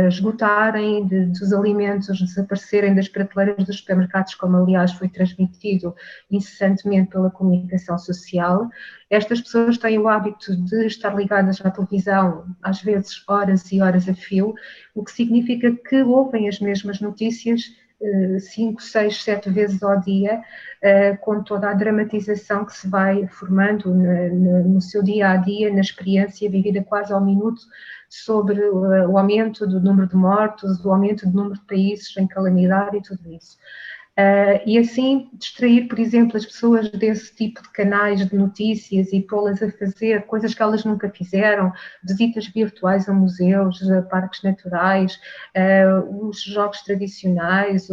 esgotarem, dos alimentos desaparecerem das prateleiras dos supermercados, como, aliás, foi transmitido incessantemente pela comunicação social. Estas pessoas têm o hábito de estar ligadas à televisão, às vezes horas e horas a fio, o que significa que ouvem as mesmas notícias 5, 6, 7 vezes ao dia, com toda a dramatização que se vai formando no seu dia-a-dia, na experiência vivida quase ao minuto, sobre o aumento do número de mortos, o aumento do número de países em calamidade e tudo isso. E assim distrair, por exemplo, as pessoas desse tipo de canais de notícias e pô-las a fazer coisas que elas nunca fizeram, visitas virtuais a museus, a parques naturais, os jogos tradicionais,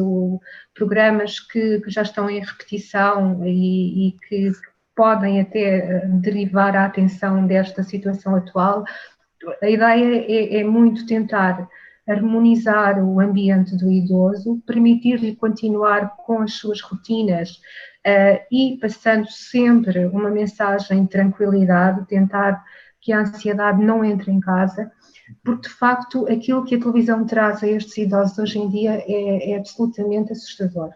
programas que já estão em repetição e que podem até derivar a atenção desta situação atual. A ideia é muito tentar harmonizar o ambiente do idoso, permitir-lhe continuar com as suas rotinas e passando sempre uma mensagem de tranquilidade, tentar que a ansiedade não entre em casa, porque de facto aquilo que a televisão traz a estes idosos hoje em dia é absolutamente assustador.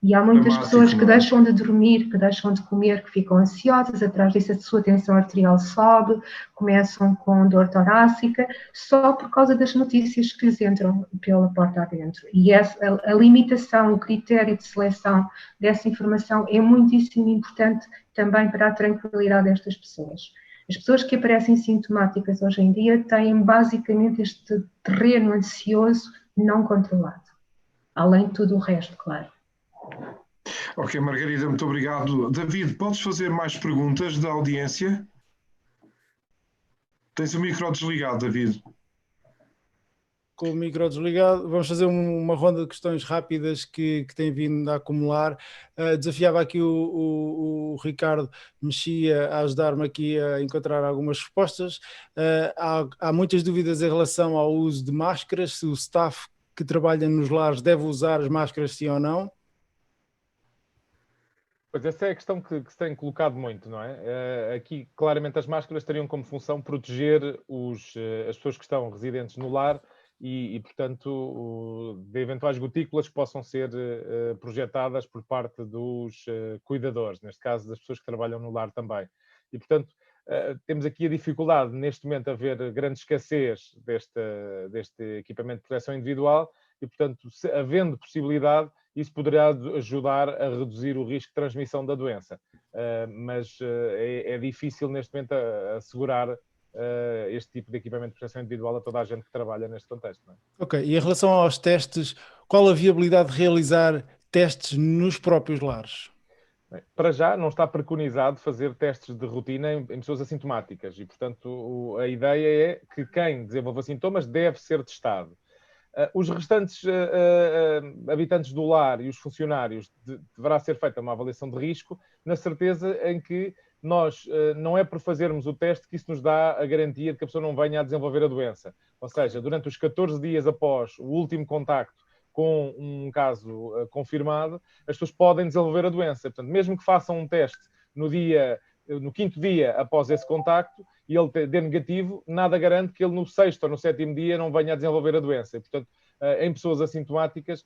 E há muitas pessoas que deixam de dormir, que deixam de comer, que ficam ansiosas, atrás disso a sua tensão arterial sobe, começam com dor torácica, só por causa das notícias que lhes entram pela porta adentro. E a limitação, o critério de seleção dessa informação é muitíssimo importante também para a tranquilidade destas pessoas. As pessoas que aparecem sintomáticas hoje em dia têm basicamente este terreno ansioso não controlado, além de tudo o resto, claro. Ok, Margarida, muito obrigado. David, podes fazer mais perguntas da audiência? Tens o micro desligado, David. Com o micro desligado, vamos fazer uma ronda de questões rápidas que têm vindo a acumular. Desafiava aqui o Ricardo Mexia a ajudar-me aqui a encontrar algumas respostas. Há muitas dúvidas em relação ao uso de máscaras, se o staff que trabalha nos lares deve usar as máscaras, sim ou não. Pois essa é a questão que se tem colocado muito, não é? Aqui, claramente, as máscaras teriam como função proteger as pessoas que estão residentes no lar e portanto, de eventuais gotículas que possam ser projetadas por parte dos cuidadores, neste caso das pessoas que trabalham no lar também. E, portanto, temos aqui a dificuldade, neste momento, de haver grande escassez deste equipamento de proteção individual e, portanto, havendo possibilidade, isso poderá ajudar a reduzir o risco de transmissão da doença. Mas é difícil, neste momento, assegurar este tipo de equipamento de proteção individual a toda a gente que trabalha neste contexto. Não é? Ok, e em relação aos testes, qual a viabilidade de realizar testes nos próprios lares? Bem, para já não está preconizado fazer testes de rotina em pessoas assintomáticas e, portanto, a ideia é que quem desenvolva sintomas deve ser testado. Os restantes habitantes do lar e os funcionários deverá ser feita uma avaliação de risco, na certeza em que nós não é por fazermos o teste que isso nos dá a garantia de que a pessoa não venha a desenvolver a doença. Ou seja, durante os 14 dias após o último contacto com um caso confirmado, as pessoas podem desenvolver a doença. Portanto, mesmo que façam um teste no 5º dia após esse contacto e ele dê negativo, nada garante que ele no 6º ou no 7º dia não venha a desenvolver a doença. E, portanto, em pessoas assintomáticas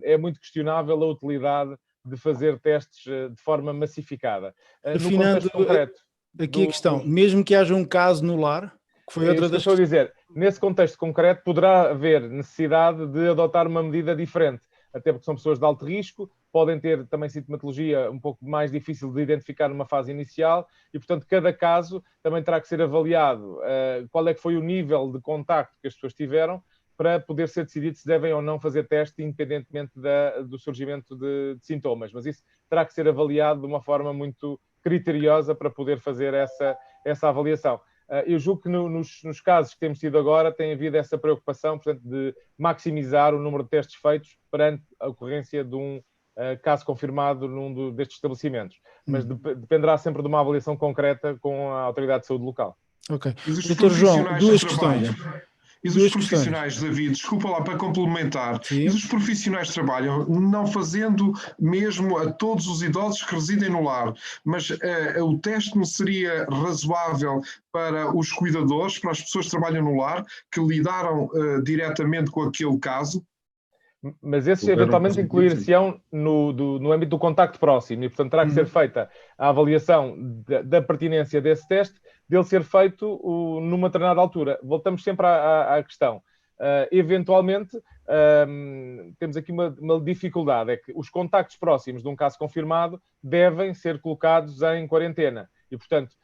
é muito questionável a utilidade de fazer testes de forma massificada. No contexto concreto... Aqui a questão, mesmo que haja um caso no lar, que foi outra das... Estou a dizer, nesse contexto concreto poderá haver necessidade de adotar uma medida diferente, até porque são pessoas de alto risco, podem ter também sintomatologia um pouco mais difícil de identificar numa fase inicial e, portanto, cada caso também terá que ser avaliado qual é que foi o nível de contacto que as pessoas tiveram para poder ser decidido se devem ou não fazer teste, independentemente do surgimento de sintomas. Mas isso terá que ser avaliado de uma forma muito criteriosa para poder fazer essa avaliação. Eu julgo que nos casos que temos tido agora tem havido essa preocupação, portanto, de maximizar o número de testes feitos perante a ocorrência de um caso confirmado num destes estabelecimentos. Mas dependerá sempre de uma avaliação concreta com a Autoridade de Saúde local. Ok. Doutor João, duas questões. E dos profissionais, David, desculpa lá para complementar, Sim. E os profissionais trabalham não fazendo mesmo a todos os idosos que residem no lar, mas o teste não seria razoável para os cuidadores, para as pessoas que trabalham no lar, que lidaram diretamente com aquele caso? Mas esses eventualmente incluir-se-ão no âmbito do contacto próximo e, portanto, terá que ser feita a avaliação da pertinência desse teste, dele ser feito numa determinada altura. Voltamos sempre à questão. Eventualmente, temos aqui uma dificuldade, é que os contactos próximos de um caso confirmado devem ser colocados em quarentena e, portanto,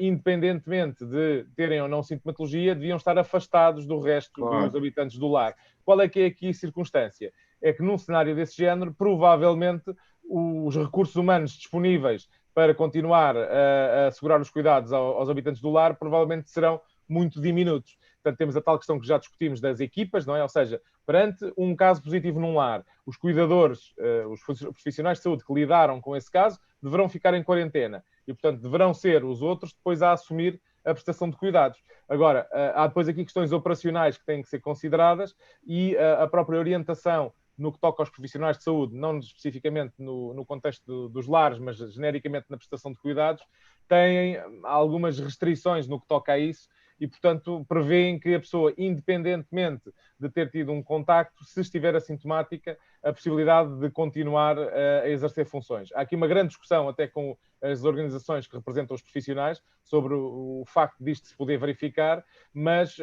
independentemente de terem ou não sintomatologia, deviam estar afastados do resto dos habitantes do lar. Qual é que é aqui a circunstância? É que num cenário desse género, provavelmente os recursos humanos disponíveis para continuar a assegurar os cuidados aos habitantes do lar provavelmente serão muito diminutos. Portanto, temos a tal questão que já discutimos das equipas, não é? Ou seja, perante um caso positivo num lar, os cuidadores, os profissionais de saúde que lidaram com esse caso, deverão ficar em quarentena. E, portanto, deverão ser os outros depois a assumir a prestação de cuidados. Agora, há depois aqui questões operacionais que têm que ser consideradas e a própria orientação no que toca aos profissionais de saúde, não especificamente no contexto dos lares, mas genericamente na prestação de cuidados, têm algumas restrições no que toca a isso e, portanto, prevêem que a pessoa, independentemente de ter tido um contacto, se estiver assintomática, a possibilidade de continuar a exercer funções. Há aqui uma grande discussão, até com as organizações que representam os profissionais, sobre o facto disto se poder verificar, mas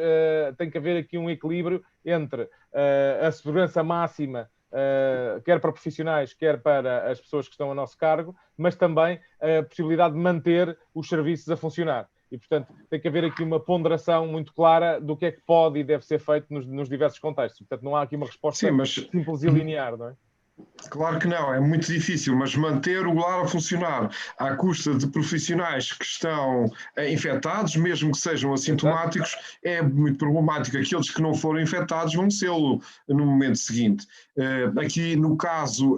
tem que haver aqui um equilíbrio entre a segurança máxima, quer para profissionais, quer para as pessoas que estão a nosso cargo, mas também a possibilidade de manter os serviços a funcionar. E, portanto, tem que haver aqui uma ponderação muito clara do que é que pode e deve ser feito nos diversos contextos. Portanto, não há aqui uma resposta simples e linear, não é? Claro que não, é muito difícil, mas manter o lar a funcionar à custa de profissionais que estão infectados, mesmo que sejam assintomáticos, é muito problemático. Aqueles que não foram infectados vão sê-lo no momento seguinte. Aqui, no caso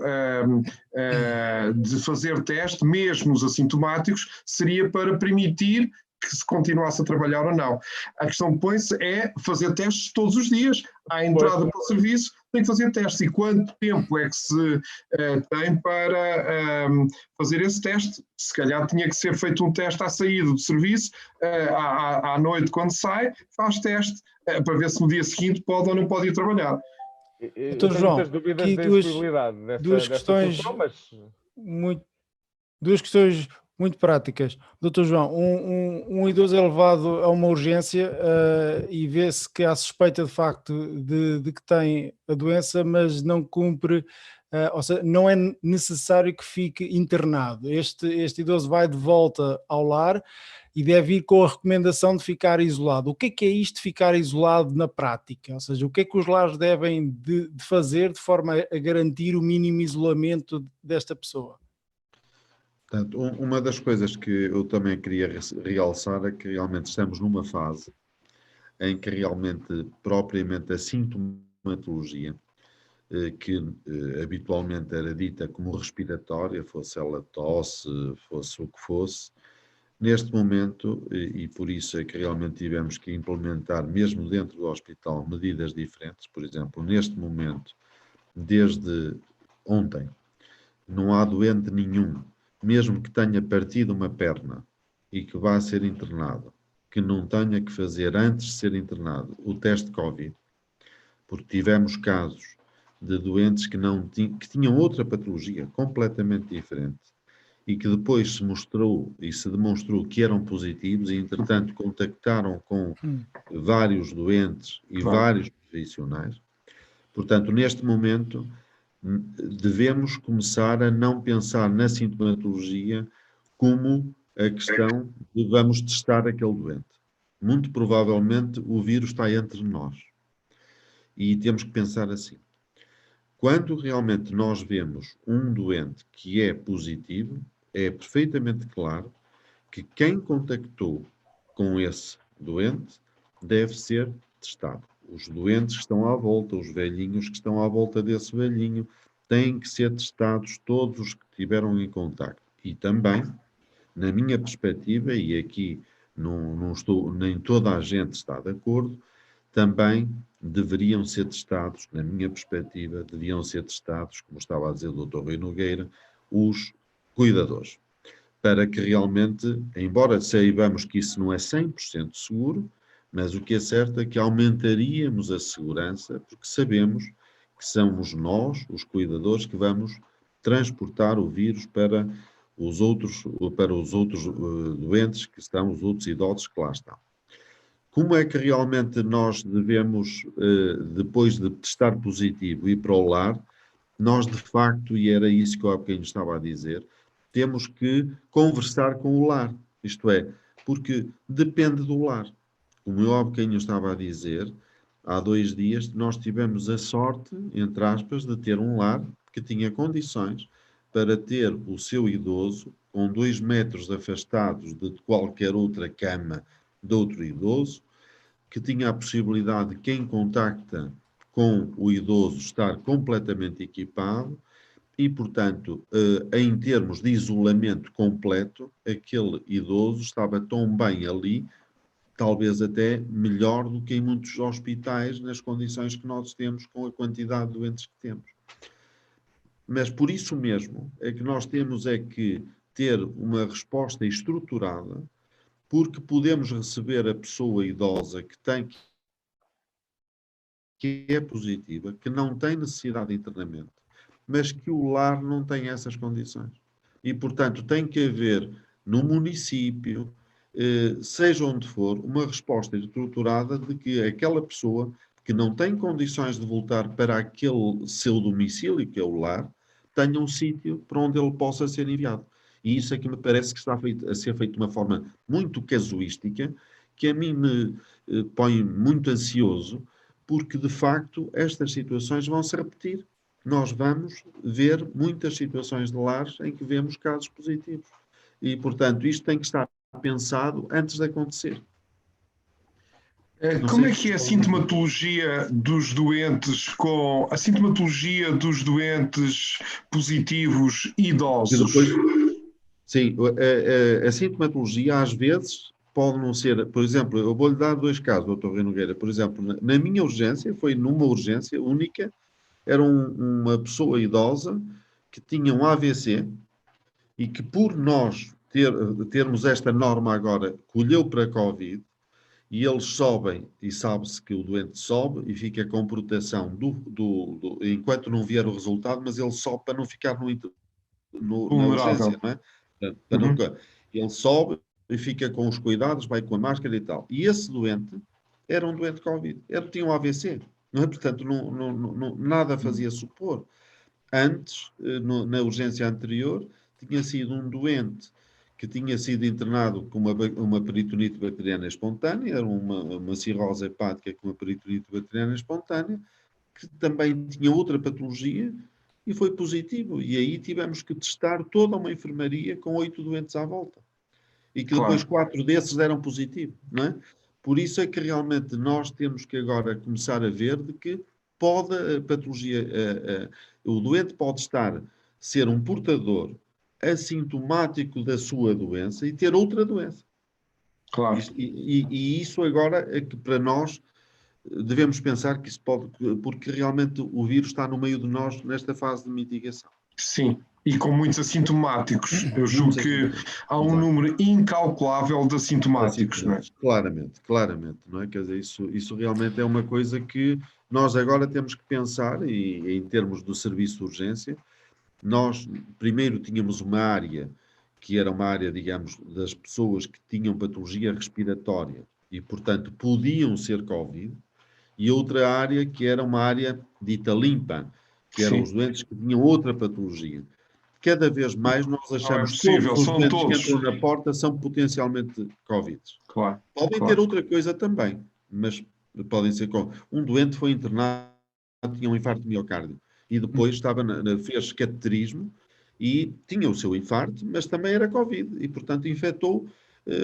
de fazer teste, mesmo os assintomáticos, seria para permitir que se continuasse a trabalhar ou não. A questão que põe-se é fazer testes todos os dias. À entrada para o serviço, tem que fazer testes. E quanto tempo é que se tem para fazer esse teste? Se calhar tinha que ser feito um teste à saída do serviço, à noite quando sai, faz teste para ver se no dia seguinte pode ou não pode ir trabalhar. Doutor João, muitas dúvidas aqui da execuibilidade duas questões solução, mas... duas questões muito práticas. Doutor João, um idoso é levado a uma urgência e vê-se que há suspeita de facto de que tem a doença, mas não cumpre, ou seja, não é necessário que fique internado. Este idoso vai de volta ao lar e deve ir com a recomendação de ficar isolado. O que é isto de ficar isolado na prática? Ou seja, o que é que os lares devem de fazer de forma a garantir o mínimo isolamento desta pessoa? Portanto, uma das coisas que eu também queria realçar é que realmente estamos numa fase em que realmente, propriamente, a sintomatologia, que habitualmente era dita como respiratória, fosse ela tosse, fosse o que fosse, neste momento, e por isso é que realmente tivemos que implementar, mesmo dentro do hospital, medidas diferentes. Por exemplo, neste momento, desde ontem, não há doente nenhum, mesmo que tenha partido uma perna e que vá ser internado, que não tenha que fazer, antes de ser internado, o teste Covid, porque tivemos casos de doentes que tinham outra patologia completamente diferente e que depois se mostrou e se demonstrou que eram positivos e, entretanto, contactaram com vários doentes e vários profissionais. Portanto, neste momento, devemos começar a não pensar na sintomatologia como a questão de vamos testar aquele doente. Muito provavelmente o vírus está entre nós. E temos que pensar assim. Quando realmente nós vemos um doente que é positivo, é perfeitamente claro que quem contactou com esse doente deve ser testado. Os doentes que estão à volta, os velhinhos que estão à volta desse velhinho, têm que ser testados, todos os que tiveram em contacto. E também, na minha perspectiva, e aqui não estou, nem toda a gente está de acordo, também deveriam ser testados, na minha perspectiva, deviam ser testados, como estava a dizer o Dr. Rui Nogueira, os cuidadores. Para que realmente, embora saibamos que isso não é 100% seguro, mas o que é certo é que aumentaríamos a segurança, porque sabemos que somos nós, os cuidadores, que vamos transportar o vírus para os outros doentes que estão, os outros idosos que lá estão. Como é que realmente nós devemos, depois de testar positivo, ir para o lar? Nós, de facto, e era isso que eu há bocadinho estava a dizer, temos que conversar com o lar. Isto é, porque depende do lar. Como eu há bocadinho estava a dizer, há 2 dias nós tivemos a sorte, entre aspas, de ter um lar que tinha condições para ter o seu idoso com 2 metros afastados de qualquer outra cama de outro idoso, que tinha a possibilidade de quem contacta com o idoso estar completamente equipado e, portanto, em termos de isolamento completo, aquele idoso estava tão bem ali, talvez até melhor do que em muitos hospitais, nas condições que nós temos com a quantidade de doentes que temos. Mas por isso mesmo é que nós temos que ter uma resposta estruturada, porque podemos receber a pessoa idosa que é positiva, que não tem necessidade de internamento, mas que o lar não tem essas condições. E, portanto, tem que haver no município, seja onde for, uma resposta estruturada de que aquela pessoa que não tem condições de voltar para aquele seu domicílio, que é o lar, tenha um sítio para onde ele possa ser enviado. E isso é que me parece que está a ser feito de uma forma muito casuística, que a mim me põe muito ansioso, porque, de facto, estas situações vão se repetir. nós vamos ver muitas situações de lares em que vemos casos positivos. E, portanto, isto tem que estar pensado antes de acontecer. Como é que é a sintomatologia dos doentes positivos idosos? Sim, a sintomatologia às vezes pode não ser, por exemplo, eu vou-lhe dar 2 casos, Dr. Rui Nogueira. Por exemplo, na minha urgência, foi numa urgência única, era uma pessoa idosa que tinha um AVC e que por nós termos esta norma agora, colheu para a Covid, e eles sobem, e sabe-se que o doente sobe e fica com proteção enquanto não vier o resultado, mas ele sobe para não ficar na urgência, não é? Para não, ele sobe e fica com os cuidados, vai com a máscara e tal. E esse doente era um doente Covid, tinha um AVC, não é? Portanto, nada fazia supor. Antes, na urgência anterior, tinha sido um doente que tinha sido internado com uma peritonite bacteriana espontânea, era uma cirrose hepática com uma peritonite bacteriana espontânea, que também tinha outra patologia e foi positivo. E aí tivemos que testar toda uma enfermaria com 8 doentes à volta. E que depois 4 desses deram positivo, não é? Por isso é que realmente nós temos que agora começar a ver de que pode a patologia, o doente pode ser um portador assintomático da sua doença e ter outra doença. Claro. E isso agora é que para nós devemos pensar que isso pode, porque realmente o vírus está no meio de nós nesta fase de mitigação. Sim, e com muitos assintomáticos. Eu julgo que há um número incalculável de assintomáticos, não é? Claramente, não é? Quer dizer, isso realmente é uma coisa que nós agora temos que pensar, e em termos do serviço de urgência, nós primeiro tínhamos uma área que era uma área, digamos, das pessoas que tinham patologia respiratória e, portanto, podiam ser Covid, e outra área que era uma área dita limpa, que eram os doentes que tinham outra patologia. Cada vez mais nós achamos que todos os doentes que entram na porta são potencialmente Covid. Claro. Podem ter outra coisa também, mas podem ser um doente foi internado, tinha um infarto de miocárdio e depois fez cateterismo e tinha o seu infarto, mas também era Covid e, portanto, infectou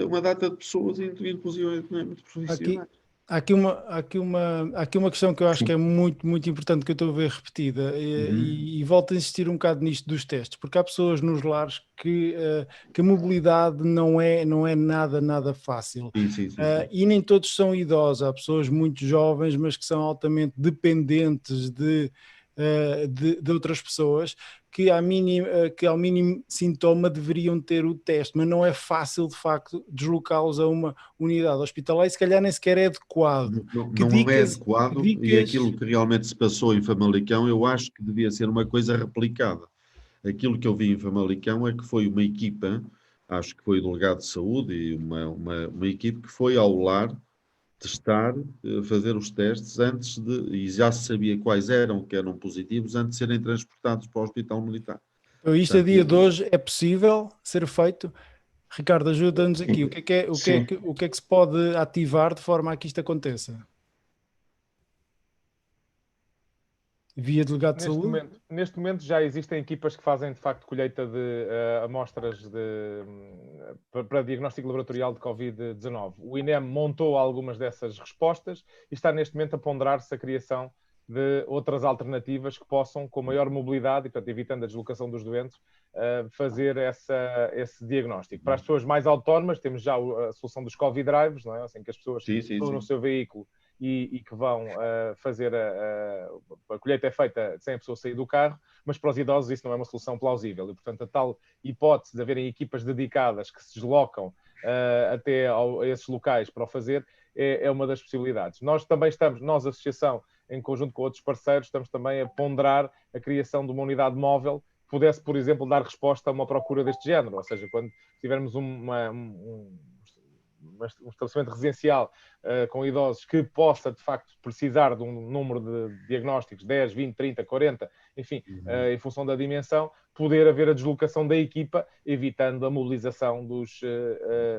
uma data de pessoas, inclusive muito profissionais. Há aqui uma questão que eu acho que é muito, muito importante, que eu estou a ver repetida, e volto a insistir um bocado nisto dos testes, porque há pessoas nos lares que a mobilidade não é nada fácil. Sim. E nem todos são idosos, há pessoas muito jovens, mas que são altamente dependentes de outras pessoas, que ao mínimo sintoma deveriam ter o teste, mas não é fácil de facto deslocá-los a uma unidade hospitalar e se calhar nem sequer é adequado. Não é adequado, e aquilo que realmente se passou em Famalicão eu acho que devia ser uma coisa replicada. Aquilo que eu vi em Famalicão é que foi uma equipa, acho que foi o delegado de saúde e uma equipe que foi ao lar testar, fazer os testes e já se sabia quais que eram positivos antes de serem transportados para o Hospital Militar. Então, isto a dia de hoje é possível ser feito? Ricardo, ajuda-nos aqui. O que é que se pode ativar de forma a que isto aconteça? Via delegado de saúde? Neste momento já existem equipas que fazem de facto colheita de amostras para diagnóstico laboratorial de Covid-19. O INEM montou algumas dessas respostas e está neste momento a ponderar-se a criação de outras alternativas que possam, com maior mobilidade e, portanto, evitando a deslocação dos doentes, fazer esse diagnóstico. Para as pessoas mais autónomas, temos já a solução dos Covid Drives, não é? Assim que as pessoas estão no seu veículo e que vão fazer a colheita é feita sem a pessoa sair do carro, mas para os idosos isso não é uma solução plausível e, portanto, a tal hipótese de haverem equipas dedicadas que se deslocam até a esses locais para o fazer é uma das possibilidades. Nós também nós, associação, em conjunto com outros parceiros, estamos também a ponderar a criação de uma unidade móvel que pudesse, por exemplo, dar resposta a uma procura deste género, ou seja, quando tivermos um estabelecimento residencial com idosos que possa, de facto, precisar de um número de diagnósticos, 10, 20, 30, 40, enfim, em função da dimensão, poder haver a deslocação da equipa, evitando a mobilização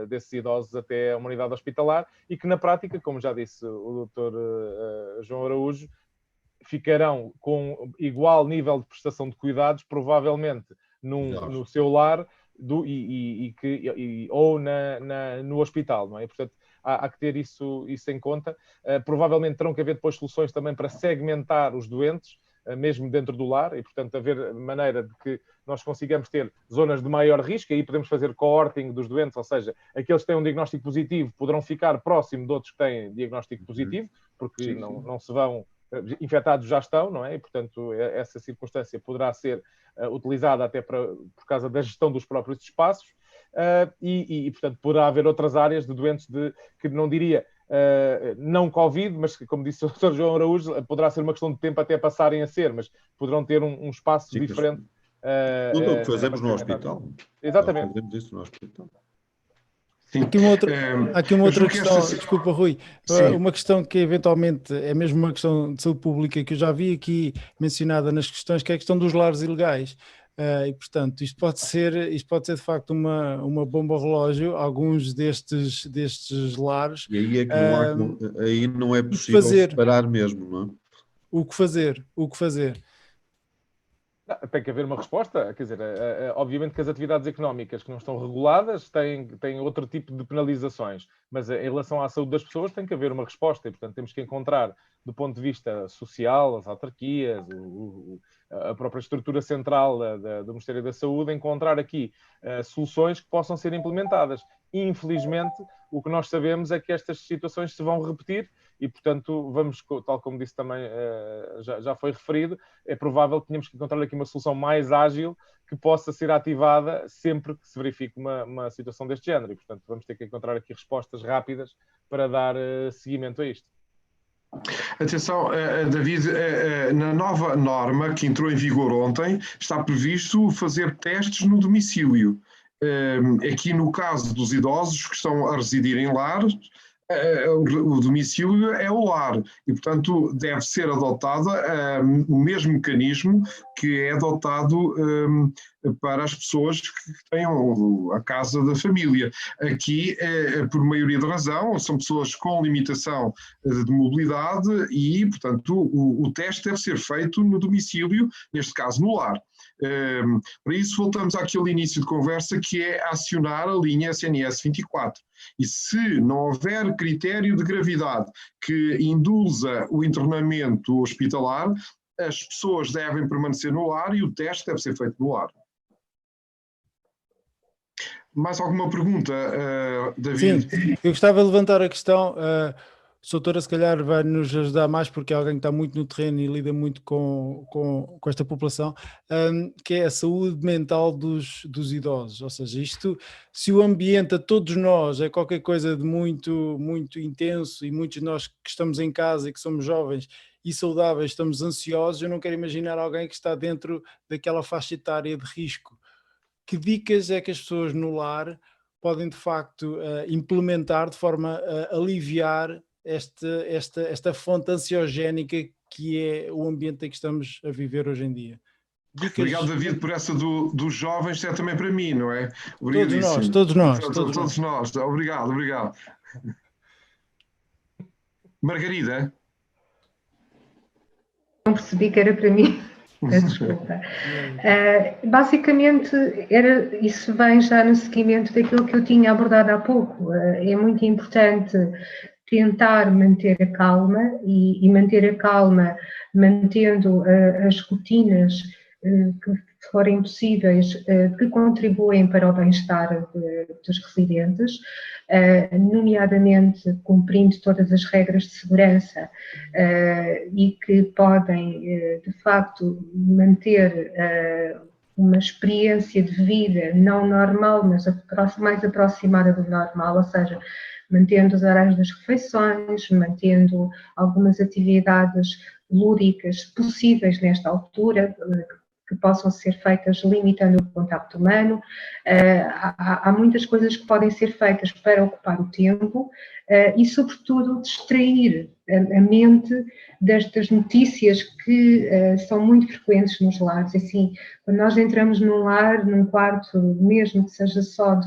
desses idosos até a uma unidade hospitalar e que, na prática, como já disse o Dr. João Araújo, ficarão com igual nível de prestação de cuidados, provavelmente no seu lar ou no hospital, não é? Portanto, há que ter isso em conta. Provavelmente terão que haver depois soluções também para segmentar os doentes, mesmo dentro do lar, e portanto haver maneira de que nós consigamos ter zonas de maior risco, e aí podemos fazer cohorting dos doentes, ou seja, aqueles que têm um diagnóstico positivo poderão ficar próximo de outros que têm diagnóstico positivo, porque não se vão, infectados já estão, não é? E portanto essa circunstância poderá ser utilizada até por causa da gestão dos próprios espaços, e portanto poderá haver outras áreas de doentes que não diria não Covid, mas como disse o Dr. João Araújo, poderá ser uma questão de tempo até passarem a ser, mas poderão ter um espaço diferente. Tudo o que fazemos no hospital. Exatamente. Fazemos isso no hospital. Sim. Há aqui uma outra questão, desculpa Rui, uma questão que eventualmente é mesmo uma questão de saúde pública que eu já vi aqui mencionada nas questões, que é a questão dos lares ilegais. E portanto, isto pode ser de facto uma bomba relógio, alguns destes lares. E aí é que aí não é possível separar mesmo, não é? O que fazer? Tem que haver uma resposta, quer dizer, obviamente que as atividades económicas que não estão reguladas têm outro tipo de penalizações, mas em relação à saúde das pessoas tem que haver uma resposta, e portanto temos que encontrar, do ponto de vista social, as autarquias, a própria estrutura central do Ministério da Saúde, encontrar aqui soluções que possam ser implementadas. Infelizmente, o que nós sabemos é que estas situações se vão repetir e, portanto, vamos, tal como disse também, já foi referido, é provável que tenhamos que encontrar aqui uma solução mais ágil que possa ser ativada sempre que se verifique uma situação deste género. E, portanto, vamos ter que encontrar aqui respostas rápidas para dar seguimento a isto. Atenção, David, na nova norma que entrou em vigor ontem, está previsto fazer testes no domicílio. Aqui no caso dos idosos que estão a residir em lares, o domicílio é o lar e, portanto, deve ser adotado o mesmo mecanismo que é adotado para as pessoas que tenham a casa da família. Aqui, por maioria de razão, são pessoas com limitação de mobilidade e, portanto, o teste deve ser feito no domicílio, neste caso no lar. Para isso, voltamos àquele início de conversa que é acionar a linha SNS 24. E se não houver critério de gravidade que induza o internamento hospitalar, as pessoas devem permanecer no lar e o teste deve ser feito no lar. Mais alguma pergunta, David? Sim, eu gostava de levantar a questão. A doutora se calhar vai nos ajudar mais porque é alguém que está muito no terreno e lida muito com esta população, que é a saúde mental dos idosos, ou seja, isto, se o ambiente a todos nós é qualquer coisa de muito, muito intenso e muitos de nós que estamos em casa e que somos jovens e saudáveis estamos ansiosos, eu não quero imaginar alguém que está dentro daquela faixa etária de risco. Que dicas é que as pessoas no lar podem de facto implementar de forma a aliviar esta fonte ansiogénica que é o ambiente em que estamos a viver hoje em dia? Dicas... Obrigado, David, por essa dos jovens, é também para mim, não é? Todos nós. Obrigado. Margarida? Não percebi que era para mim. Desculpa. Basicamente, isso vem já no seguimento daquilo que eu tinha abordado há pouco. É muito importante tentar manter a calma e manter a calma mantendo as rotinas que forem possíveis, que contribuem para o bem-estar dos residentes, nomeadamente cumprindo todas as regras de segurança e que podem, de facto, manter uma experiência de vida não normal, mas mais aproximada do normal, ou seja, mantendo os horários das refeições, mantendo algumas atividades lúdicas possíveis nesta altura, que possam ser feitas limitando o contacto humano. Há muitas coisas que podem ser feitas para ocupar o tempo e, sobretudo, distrair a mente destas notícias que são muito frequentes nos lares. Assim, quando nós entramos num lar, num quarto, mesmo que seja só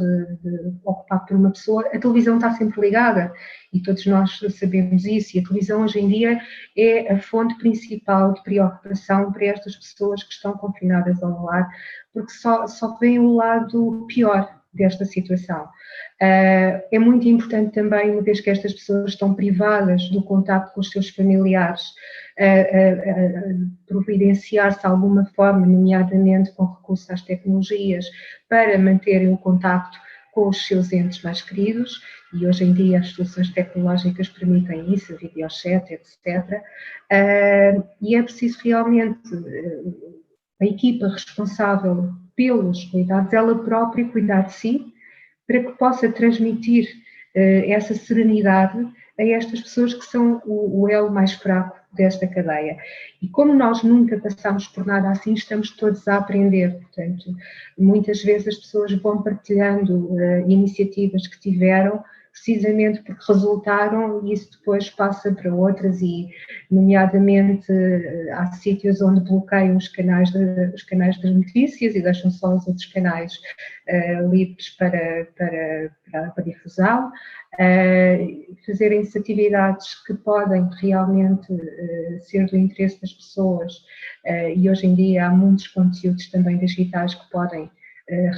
ocupado por uma pessoa, a televisão está sempre ligada e todos nós sabemos isso, e a televisão hoje em dia é a fonte principal de preocupação para estas pessoas que estão confinadas a um lar, porque só vem o lado pior desta situação. É muito importante também, uma vez que estas pessoas estão privadas do contacto com os seus familiares, providenciar-se de alguma forma, nomeadamente com recurso às tecnologias, para manterem o contacto com os seus entes mais queridos, e hoje em dia as soluções tecnológicas permitem isso, a videochat, etc. E é preciso realmente a equipa responsável pelos cuidados, ela própria cuidar de si, para que possa transmitir essa serenidade a estas pessoas que são o elo mais fraco desta cadeia. E como nós nunca passamos por nada assim, estamos todos a aprender. Portanto, muitas vezes as pessoas vão partilhando iniciativas que tiveram, precisamente porque resultaram, e isso depois passa para outras, e nomeadamente há sítios onde bloqueiam os canais das notícias e deixam só os outros canais livres para difusão, fazerem-se atividades que podem realmente ser do interesse das pessoas, e hoje em dia há muitos conteúdos também digitais que podem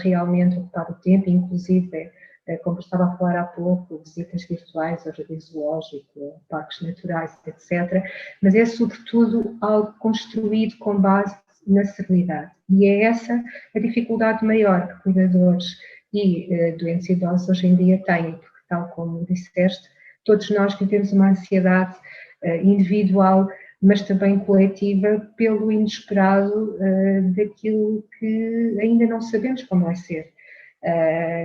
realmente ocupar o tempo, inclusive como estava a falar há pouco, visitas virtuais ao jardim zoológico, parques naturais, etc. Mas é sobretudo algo construído com base na serenidade. E é essa a dificuldade maior que cuidadores e doentes idosos hoje em dia têm, porque, tal como disseste, todos nós vivemos uma ansiedade individual, mas também coletiva, pelo inesperado daquilo que ainda não sabemos como vai ser.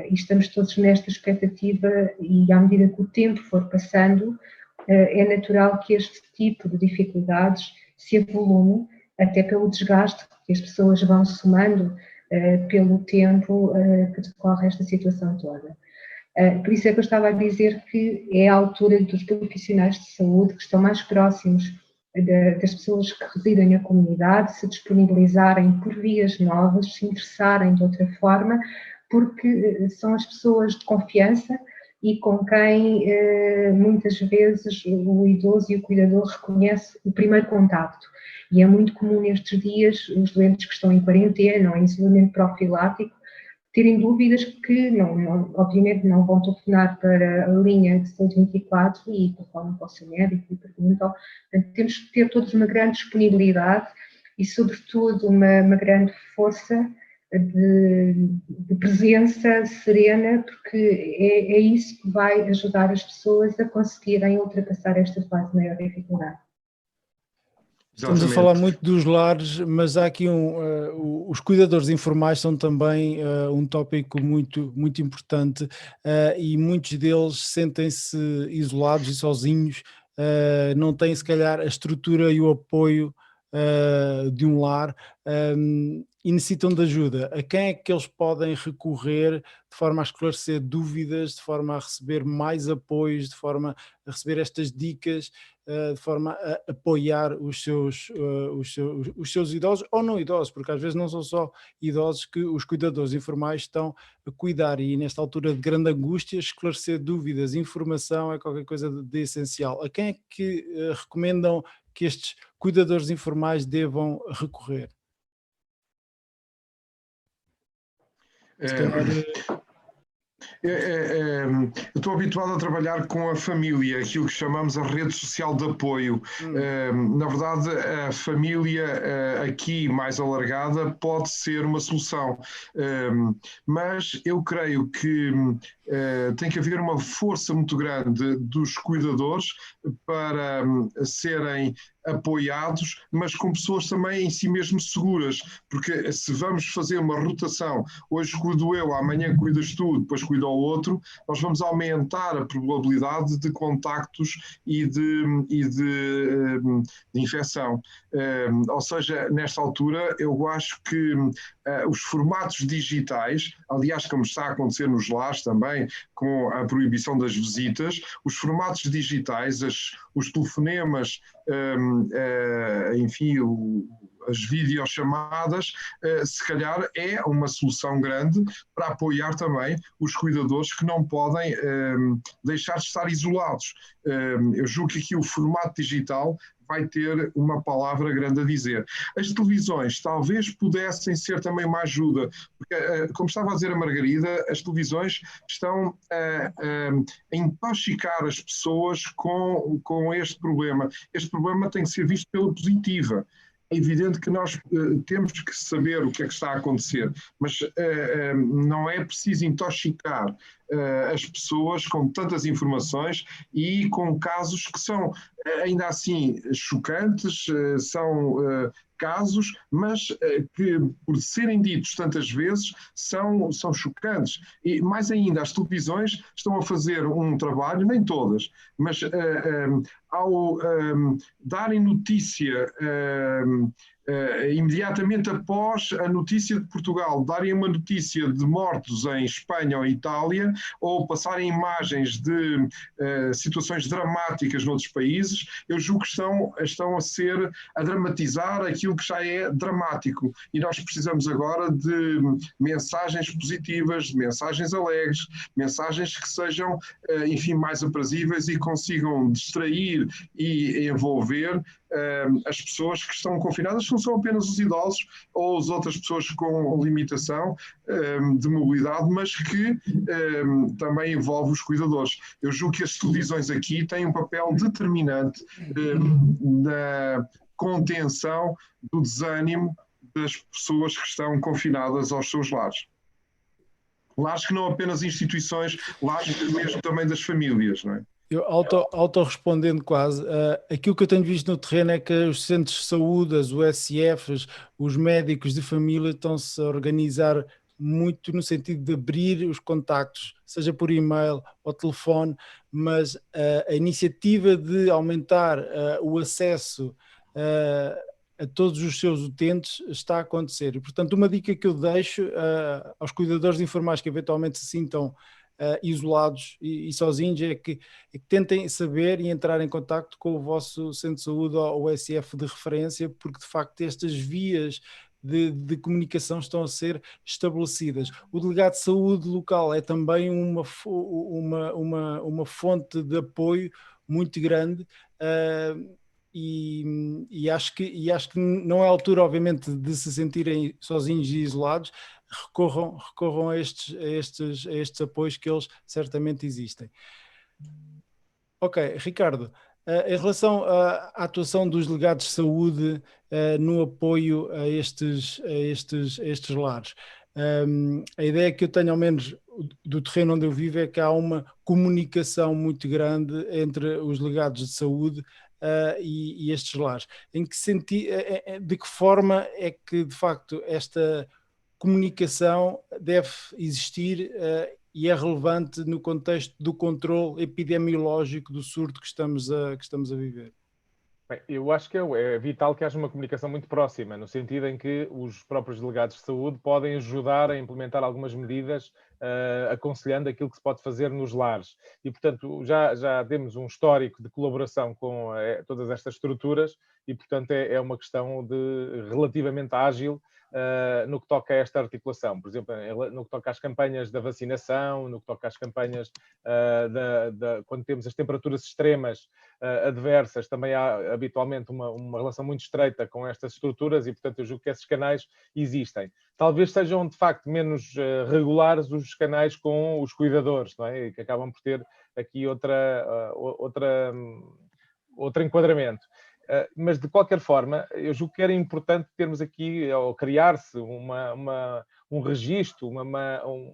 E estamos todos nesta expectativa, e à medida que o tempo for passando, é natural que este tipo de dificuldades se avolume, até pelo desgaste que as pessoas vão somando pelo tempo que decorre esta situação toda. Por isso é que eu estava a dizer que é a altura dos profissionais de saúde que estão mais próximos das pessoas que residem na comunidade se disponibilizarem por vias novas, se interessarem de outra forma, porque são as pessoas de confiança e com quem muitas vezes o idoso e o cuidador reconhece o primeiro contacto. E é muito comum nestes dias os doentes que estão em quarentena ou em isolamento profilático terem dúvidas que obviamente não vão telefonar para a linha de saúde 24 e telefonam para o seu médico e perguntam. Portanto, temos que ter todos uma grande disponibilidade e, sobretudo, uma grande força de presença serena, porque é isso que vai ajudar as pessoas a conseguirem ultrapassar esta fase de maior dificuldade. Estamos a falar muito dos lares, mas há aqui os cuidadores informais são também um tópico muito, muito importante, e muitos deles sentem-se isolados e sozinhos, não têm se calhar a estrutura e o apoio de um lar, e necessitam de ajuda. A quem é que eles podem recorrer de forma a esclarecer dúvidas, de forma a receber mais apoios, de forma a receber estas dicas, de forma a apoiar os seus idosos ou não idosos, porque às vezes não são só idosos que os cuidadores informais estão a cuidar, e nesta altura de grande angústia, esclarecer dúvidas, informação é qualquer coisa de essencial. A quem é que recomendam que estes cuidadores informais devam recorrer? Eu estou habituado a trabalhar com a família, aquilo que chamamos a rede social de apoio. Na verdade, a família aqui mais alargada pode ser uma solução, mas eu creio que tem que haver uma força muito grande dos cuidadores para serem apoiados, mas com pessoas também em si mesmo seguras, porque se vamos fazer uma rotação, hoje cuido eu, amanhã cuidas tu, depois cuida o outro, nós vamos aumentar a probabilidade de contactos e de infecção. Ou seja, nesta altura eu acho que os formatos digitais, aliás, como está a acontecer nos lares também, com a proibição das visitas, os formatos digitais, os telefonemas, enfim, as videochamadas, se calhar é uma solução grande para apoiar também os cuidadores que não podem deixar de estar isolados. Eu julgo que aqui o formato digital vai ter uma palavra grande a dizer. As televisões talvez pudessem ser também uma ajuda, porque, como estava a dizer a Margarida, as televisões estão a intoxicar as pessoas com este problema. Este problema tem que ser visto pela positiva. É evidente que nós temos que saber o que é que está a acontecer, mas não é preciso intoxicar as pessoas com tantas informações e com casos que são ainda assim chocantes, são casos, mas que por serem ditos tantas vezes são chocantes. E mais ainda, as televisões estão a fazer um trabalho, nem todas, mas ao darem notícia imediatamente após a notícia de Portugal, darem uma notícia de mortos em Espanha ou Itália, ou passarem imagens de situações dramáticas noutros países, eu julgo que estão a dramatizar aquilo que já é dramático. E nós precisamos agora de mensagens positivas, de mensagens alegres, mensagens que sejam, enfim, mais aprazíveis e consigam distrair e envolver as pessoas que estão confinadas, que não são apenas os idosos ou as outras pessoas com limitação de mobilidade, mas que também envolve os cuidadores. Eu julgo que as televisões aqui têm um papel determinante na contenção do desânimo das pessoas que estão confinadas aos seus lares. Lares que não apenas instituições, lares mesmo também das famílias, não é? Eu auto-respondendo quase, aquilo que eu tenho visto no terreno é que os centros de saúde, as USFs, os médicos de família estão-se a organizar muito no sentido de abrir os contactos, seja por e-mail ou telefone, mas a iniciativa de aumentar o acesso a todos os seus utentes está a acontecer. E, portanto, uma dica que eu deixo aos cuidadores informais que eventualmente se sintam isolados e sozinhos é que tentem saber e entrar em contacto com o vosso centro de saúde ou o SF de referência, porque de facto estas vias de comunicação estão a ser estabelecidas. O delegado de saúde local é também uma fonte de apoio muito grande, e acho que não é a altura, obviamente, de se sentirem sozinhos e isolados. Recorram a estes apoios que eles certamente existem. Ok, Ricardo, em relação à atuação dos delegados de saúde no apoio a estes lares, a ideia que eu tenho, ao menos do terreno onde eu vivo, é que há uma comunicação muito grande entre os delegados de saúde e estes lares. De que forma é que, de facto, esta comunicação deve existir e é relevante no contexto do controle epidemiológico do surto que estamos a viver? Bem, eu acho que é vital que haja uma comunicação muito próxima, no sentido em que os próprios delegados de saúde podem ajudar a implementar algumas medidas, aconselhando aquilo que se pode fazer nos lares. E, portanto, já temos um histórico de colaboração com todas estas estruturas e, portanto, é uma questão de relativamente ágil no que toca a esta articulação. Por exemplo, no que toca às campanhas da vacinação, no que toca às campanhas quando temos as temperaturas extremas adversas, também há habitualmente uma relação muito estreita com estas estruturas e, portanto, eu julgo que esses canais existem. Talvez sejam, de facto, menos regulares os canais com os cuidadores, não é? E que acabam por ter aqui outro enquadramento. Mas, de qualquer forma, eu julgo que era importante termos aqui, ou criar-se um registro,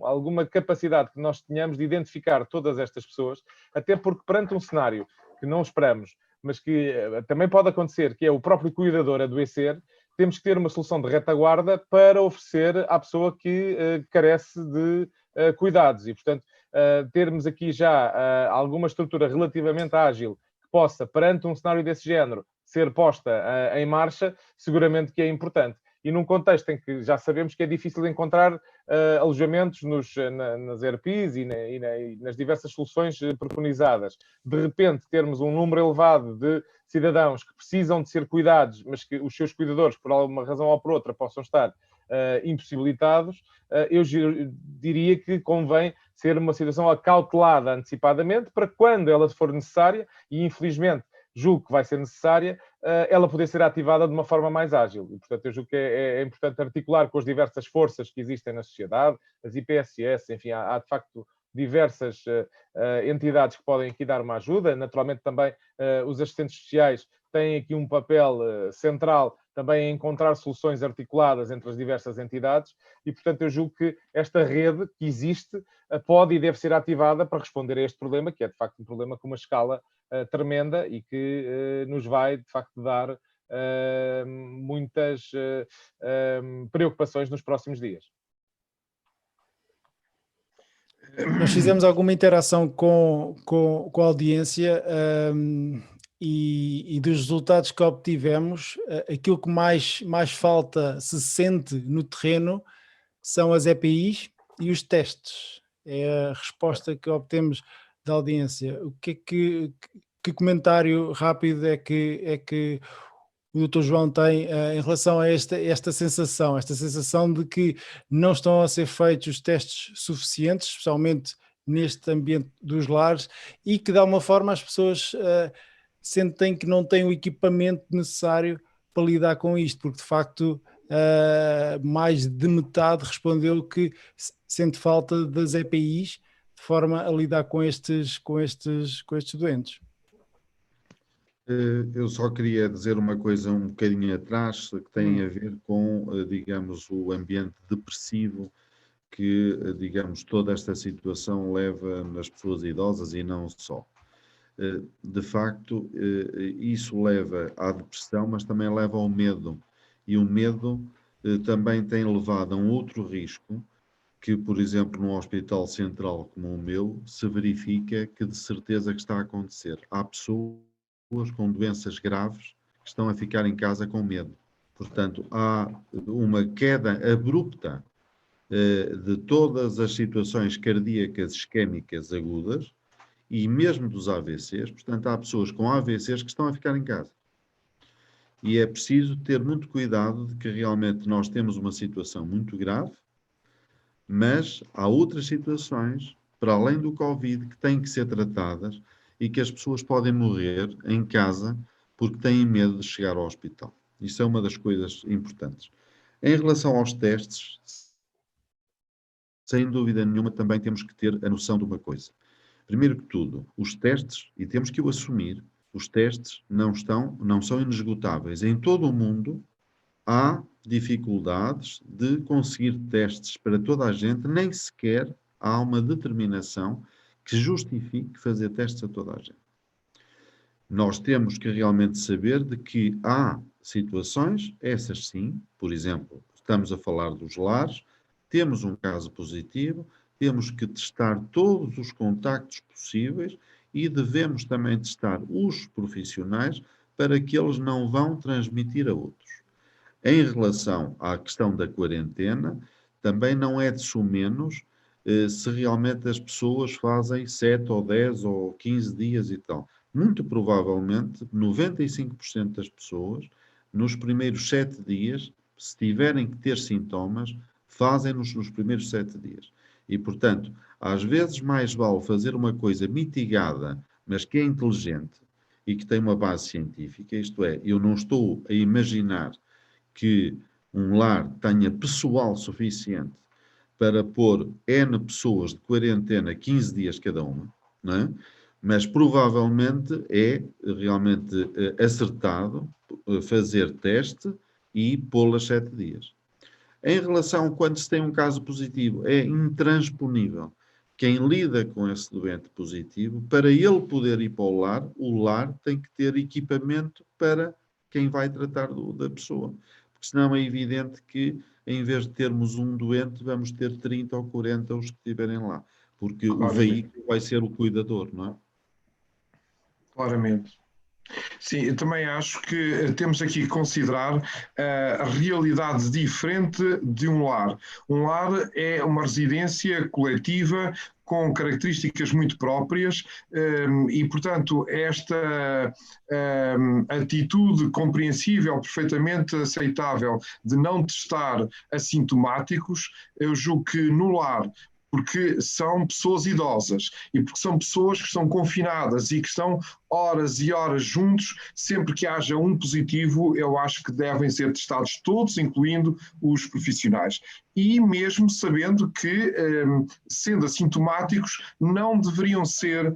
alguma capacidade que nós tenhamos de identificar todas estas pessoas, até porque perante um cenário que não esperamos, mas que também pode acontecer, que é o próprio cuidador adoecer, temos que ter uma solução de retaguarda para oferecer à pessoa que carece de cuidados. E, portanto, termos aqui já alguma estrutura relativamente ágil que possa, perante um cenário desse género, ser posta em marcha, seguramente que é importante. e num contexto em que já sabemos que é difícil encontrar alojamentos nas ERPs e nas diversas soluções preconizadas. De repente, termos um número elevado de cidadãos que precisam de ser cuidados, mas que os seus cuidadores, por alguma razão ou por outra, possam estar impossibilitados, eu diria que convém ser uma situação acautelada antecipadamente para quando ela for necessária, e infelizmente julgo que vai ser necessária, ela poder ser ativada de uma forma mais ágil. E, portanto, eu julgo que é importante articular com as diversas forças que existem na sociedade, as IPSS, enfim, há de facto diversas entidades que podem aqui dar uma ajuda. Naturalmente, também os assistentes sociais têm aqui um papel central também em encontrar soluções articuladas entre as diversas entidades e, portanto, eu julgo que esta rede que existe pode e deve ser ativada para responder a este problema, que é, de facto, um problema com uma escala tremenda e que nos vai, de facto, dar muitas preocupações nos próximos dias. Nós fizemos alguma interação com a audiência e dos resultados que obtivemos, aquilo que mais falta, se sente no terreno, são as EPIs e os testes. É a resposta que obtemos da audiência. O que comentário rápido é que o Dr. João tem em relação a esta sensação de que não estão a ser feitos os testes suficientes, especialmente neste ambiente dos lares, e que de alguma forma as pessoas sentem que não têm o equipamento necessário para lidar com isto, porque de facto mais de metade respondeu que sente falta das EPIs de forma a lidar com estes doentes. Eu só queria dizer uma coisa um bocadinho atrás, que tem a ver com, digamos, o ambiente depressivo que, digamos, toda esta situação leva nas pessoas idosas e não só. De facto, isso leva à depressão, mas também leva ao medo. E o medo também tem levado a um outro risco, que, por exemplo, num hospital central como o meu, se verifica que de certeza que está a acontecer. Há pessoas com doenças graves que estão a ficar em casa com medo. Portanto, há uma queda abrupta de todas as situações cardíacas isquémicas agudas e mesmo dos AVCs. Portanto, há pessoas com AVCs que estão a ficar em casa. E é preciso ter muito cuidado de que realmente nós temos uma situação muito grave, mas há outras situações, para além do Covid, que têm que ser tratadas e que as pessoas podem morrer em casa porque têm medo de chegar ao hospital. Isso é uma das coisas importantes. Em relação aos testes, sem dúvida nenhuma, também temos que ter a noção de uma coisa. Primeiro que tudo, os testes, e temos que o assumir, os testes não são inesgotáveis. Em todo o mundo há dificuldades de conseguir testes para toda a gente, nem sequer há uma determinação que justifique fazer testes a toda a gente. Nós temos que realmente saber de que há situações, essas sim, por exemplo, estamos a falar dos lares, temos um caso positivo, temos que testar todos os contactos possíveis e devemos também testar os profissionais para que eles não vão transmitir a outros. Em relação à questão da quarentena, também não é de sumenos se realmente as pessoas fazem 7 ou 10 ou 15 dias e tal. Muito provavelmente, 95% das pessoas, nos primeiros 7 dias, se tiverem que ter sintomas, fazem-nos nos primeiros 7 dias. E, portanto, às vezes mais vale fazer uma coisa mitigada, mas que é inteligente e que tem uma base científica, isto é, eu não estou a imaginar que um lar tenha pessoal suficiente para pôr N pessoas de quarentena 15 dias cada uma, não é? Mas provavelmente é realmente acertado fazer teste e pô-las 7 dias. Em relação a quando se tem um caso positivo, é intransponível. Quem lida com esse doente positivo, para ele poder ir para o lar tem que ter equipamento para quem vai tratar da pessoa. Porque senão é evidente que, em vez de termos um doente, vamos ter 30 ou 40 os que estiverem lá. Porque o veículo vai ser o cuidador, não é? Claramente. Sim, eu também acho que temos aqui que considerar a realidade diferente de um lar. Um lar é uma residência coletiva com características muito próprias e, portanto, esta atitude compreensível, perfeitamente aceitável de não testar assintomáticos, eu julgo que no lar, porque são pessoas idosas e porque são pessoas que estão confinadas e que estão horas e horas juntos, sempre que haja um positivo, eu acho que devem ser testados todos, incluindo os profissionais. E mesmo sabendo que, sendo assintomáticos, não deveriam ser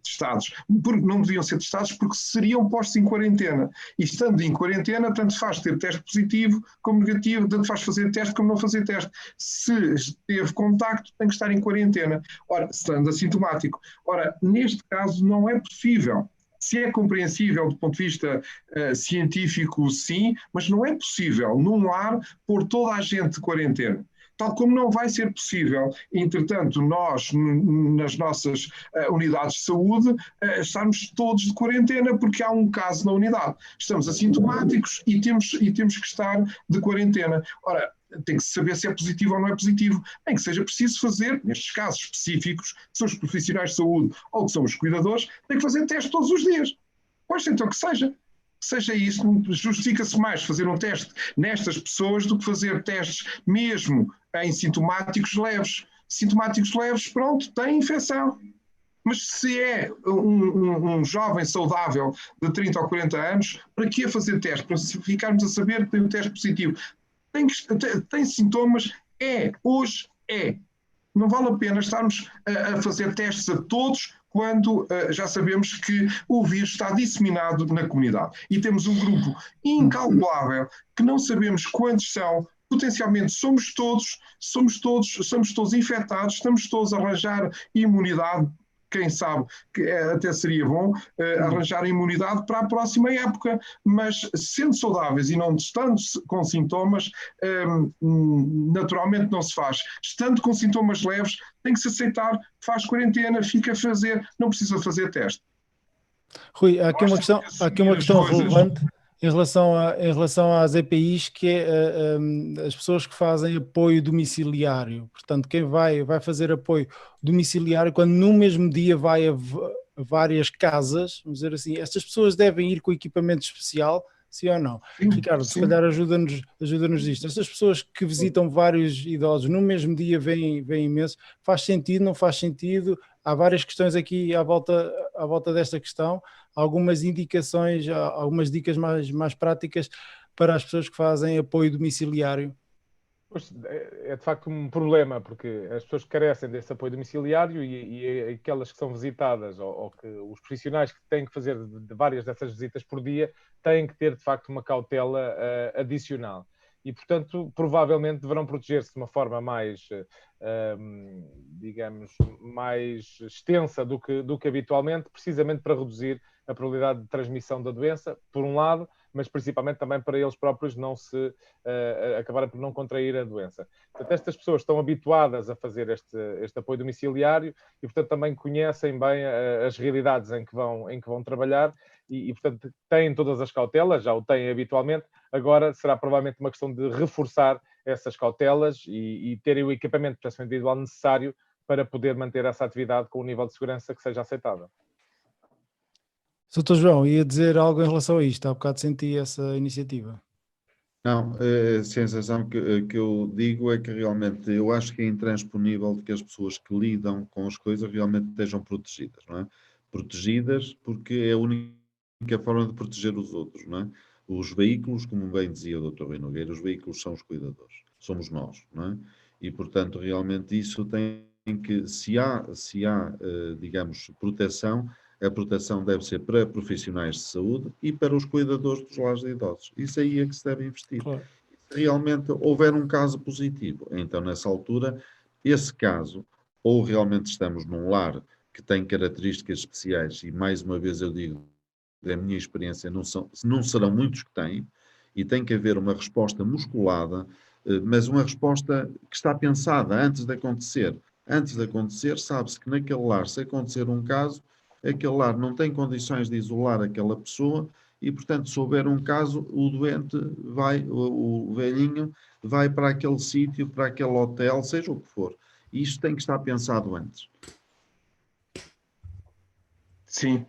testados. Não deveriam ser testados porque seriam postos em quarentena. E estando em quarentena, tanto faz ter teste positivo como negativo, tanto faz fazer teste como não fazer teste. Se teve contacto, tem que estar em quarentena. Ora, estando assintomático. Ora, neste caso não é possível. Se é compreensível do ponto de vista científico, sim, mas não é possível, num lar, pôr toda a gente de quarentena. Tal como não vai ser possível, entretanto, nós, nas nossas unidades de saúde, estarmos todos de quarentena porque há um caso na unidade. Estamos assintomáticos e temos que estar de quarentena. Ora, tem que saber se é positivo ou não é positivo. Nem que seja preciso fazer, nestes casos específicos, que são os profissionais de saúde ou que são os cuidadores, tem que fazer teste todos os dias. Pois então que seja isso, justifica-se mais fazer um teste nestas pessoas do que fazer testes mesmo em sintomáticos leves. Sintomáticos leves, pronto, têm infecção. Mas se é um jovem saudável de 30 ou 40 anos, para que fazer teste? Para ficarmos a saber que tem um teste positivo. Tem sintomas? Hoje é. Não vale a pena estarmos a fazer testes a todos quando já sabemos que o vírus está disseminado na comunidade. E temos um grupo incalculável que não sabemos quantos são, potencialmente somos todos infectados, estamos todos a arranjar imunidade. Quem sabe que até seria bom arranjar imunidade para a próxima época, mas sendo saudáveis e não estando com sintomas, naturalmente não se faz. Estando com sintomas leves, tem que se aceitar, faz quarentena, fica a fazer, não precisa fazer teste. Rui, há aqui uma questão relevante em relação às EPIs, que é as pessoas que fazem apoio domiciliário. Portanto, quem vai fazer apoio domiciliário, quando no mesmo dia vai a várias casas, vamos dizer assim, estas pessoas devem ir com equipamento especial, sim ou não? Sim, Ricardo, sim. Se calhar ajuda-nos disto. Estas pessoas que visitam vários idosos no mesmo dia vêm imenso. Faz sentido, não faz sentido? Há várias questões aqui à volta desta questão, algumas indicações, algumas dicas mais práticas para as pessoas que fazem apoio domiciliário. Pois, é de facto um problema, porque as pessoas carecem desse apoio domiciliário e aquelas que são visitadas ou que os profissionais que têm que fazer de várias dessas visitas por dia têm que ter de facto uma cautela adicional. E, portanto, provavelmente deverão proteger-se de uma forma mais, digamos, mais extensa do que habitualmente, precisamente para reduzir a probabilidade de transmissão da doença, por um lado, mas principalmente também para eles próprios não se acabarem por não contrair a doença. Portanto, estas pessoas estão habituadas a fazer este apoio domiciliário e, portanto, também conhecem bem as realidades em que vão trabalhar e, portanto, têm todas as cautelas, já o têm habitualmente. Agora será provavelmente uma questão de reforçar essas cautelas e terem o equipamento de proteção individual necessário para poder manter essa atividade com um nível de segurança que seja aceitável. Sr. João, ia dizer algo em relação a isto? Há bocado senti essa iniciativa. Não, a sensação que eu digo é que realmente eu acho que é intransponível que as pessoas que lidam com as coisas realmente estejam protegidas, não é? Protegidas porque é a única forma de proteger os outros, não é? Os veículos, como bem dizia o Dr. Rui Nogueira, os veículos são os cuidadores, somos nós, não é? E, portanto, realmente isso tem que, se há digamos, proteção, a proteção deve ser para profissionais de saúde e para os cuidadores dos lares de idosos. Isso aí é que se deve investir. Claro. Se realmente houver um caso positivo, então nessa altura, esse caso, ou realmente estamos num lar que tem características especiais, e mais uma vez eu digo, da minha experiência, não serão muitos que têm, e tem que haver uma resposta musculada, mas uma resposta que está pensada antes de acontecer. Antes de acontecer, sabe-se que naquele lar, se acontecer um caso, aquele lar não tem condições de isolar aquela pessoa e, portanto, se houver um caso, o doente vai, o velhinho vai para aquele sítio, para aquele hotel, seja o que for. E isto tem que estar pensado antes. Sim,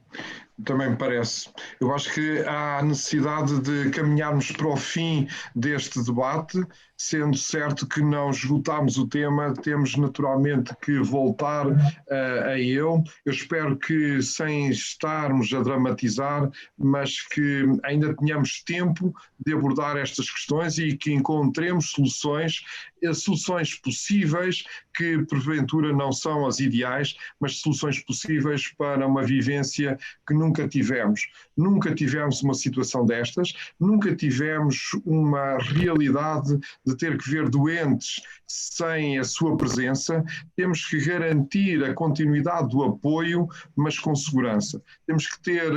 também me parece. Eu acho que há necessidade de caminharmos para o fim deste debate, sendo certo que não esgotámos o tema, temos naturalmente que voltar a ele. Eu espero que, sem estarmos a dramatizar, mas que ainda tenhamos tempo de abordar estas questões e que encontremos soluções possíveis, que porventura não são as ideais, mas soluções possíveis para uma vivência que nunca tivemos. Nunca tivemos uma situação destas, nunca tivemos uma realidade de ter que ver doentes sem a sua presença. Temos que garantir a continuidade do apoio, mas com segurança. Temos que ter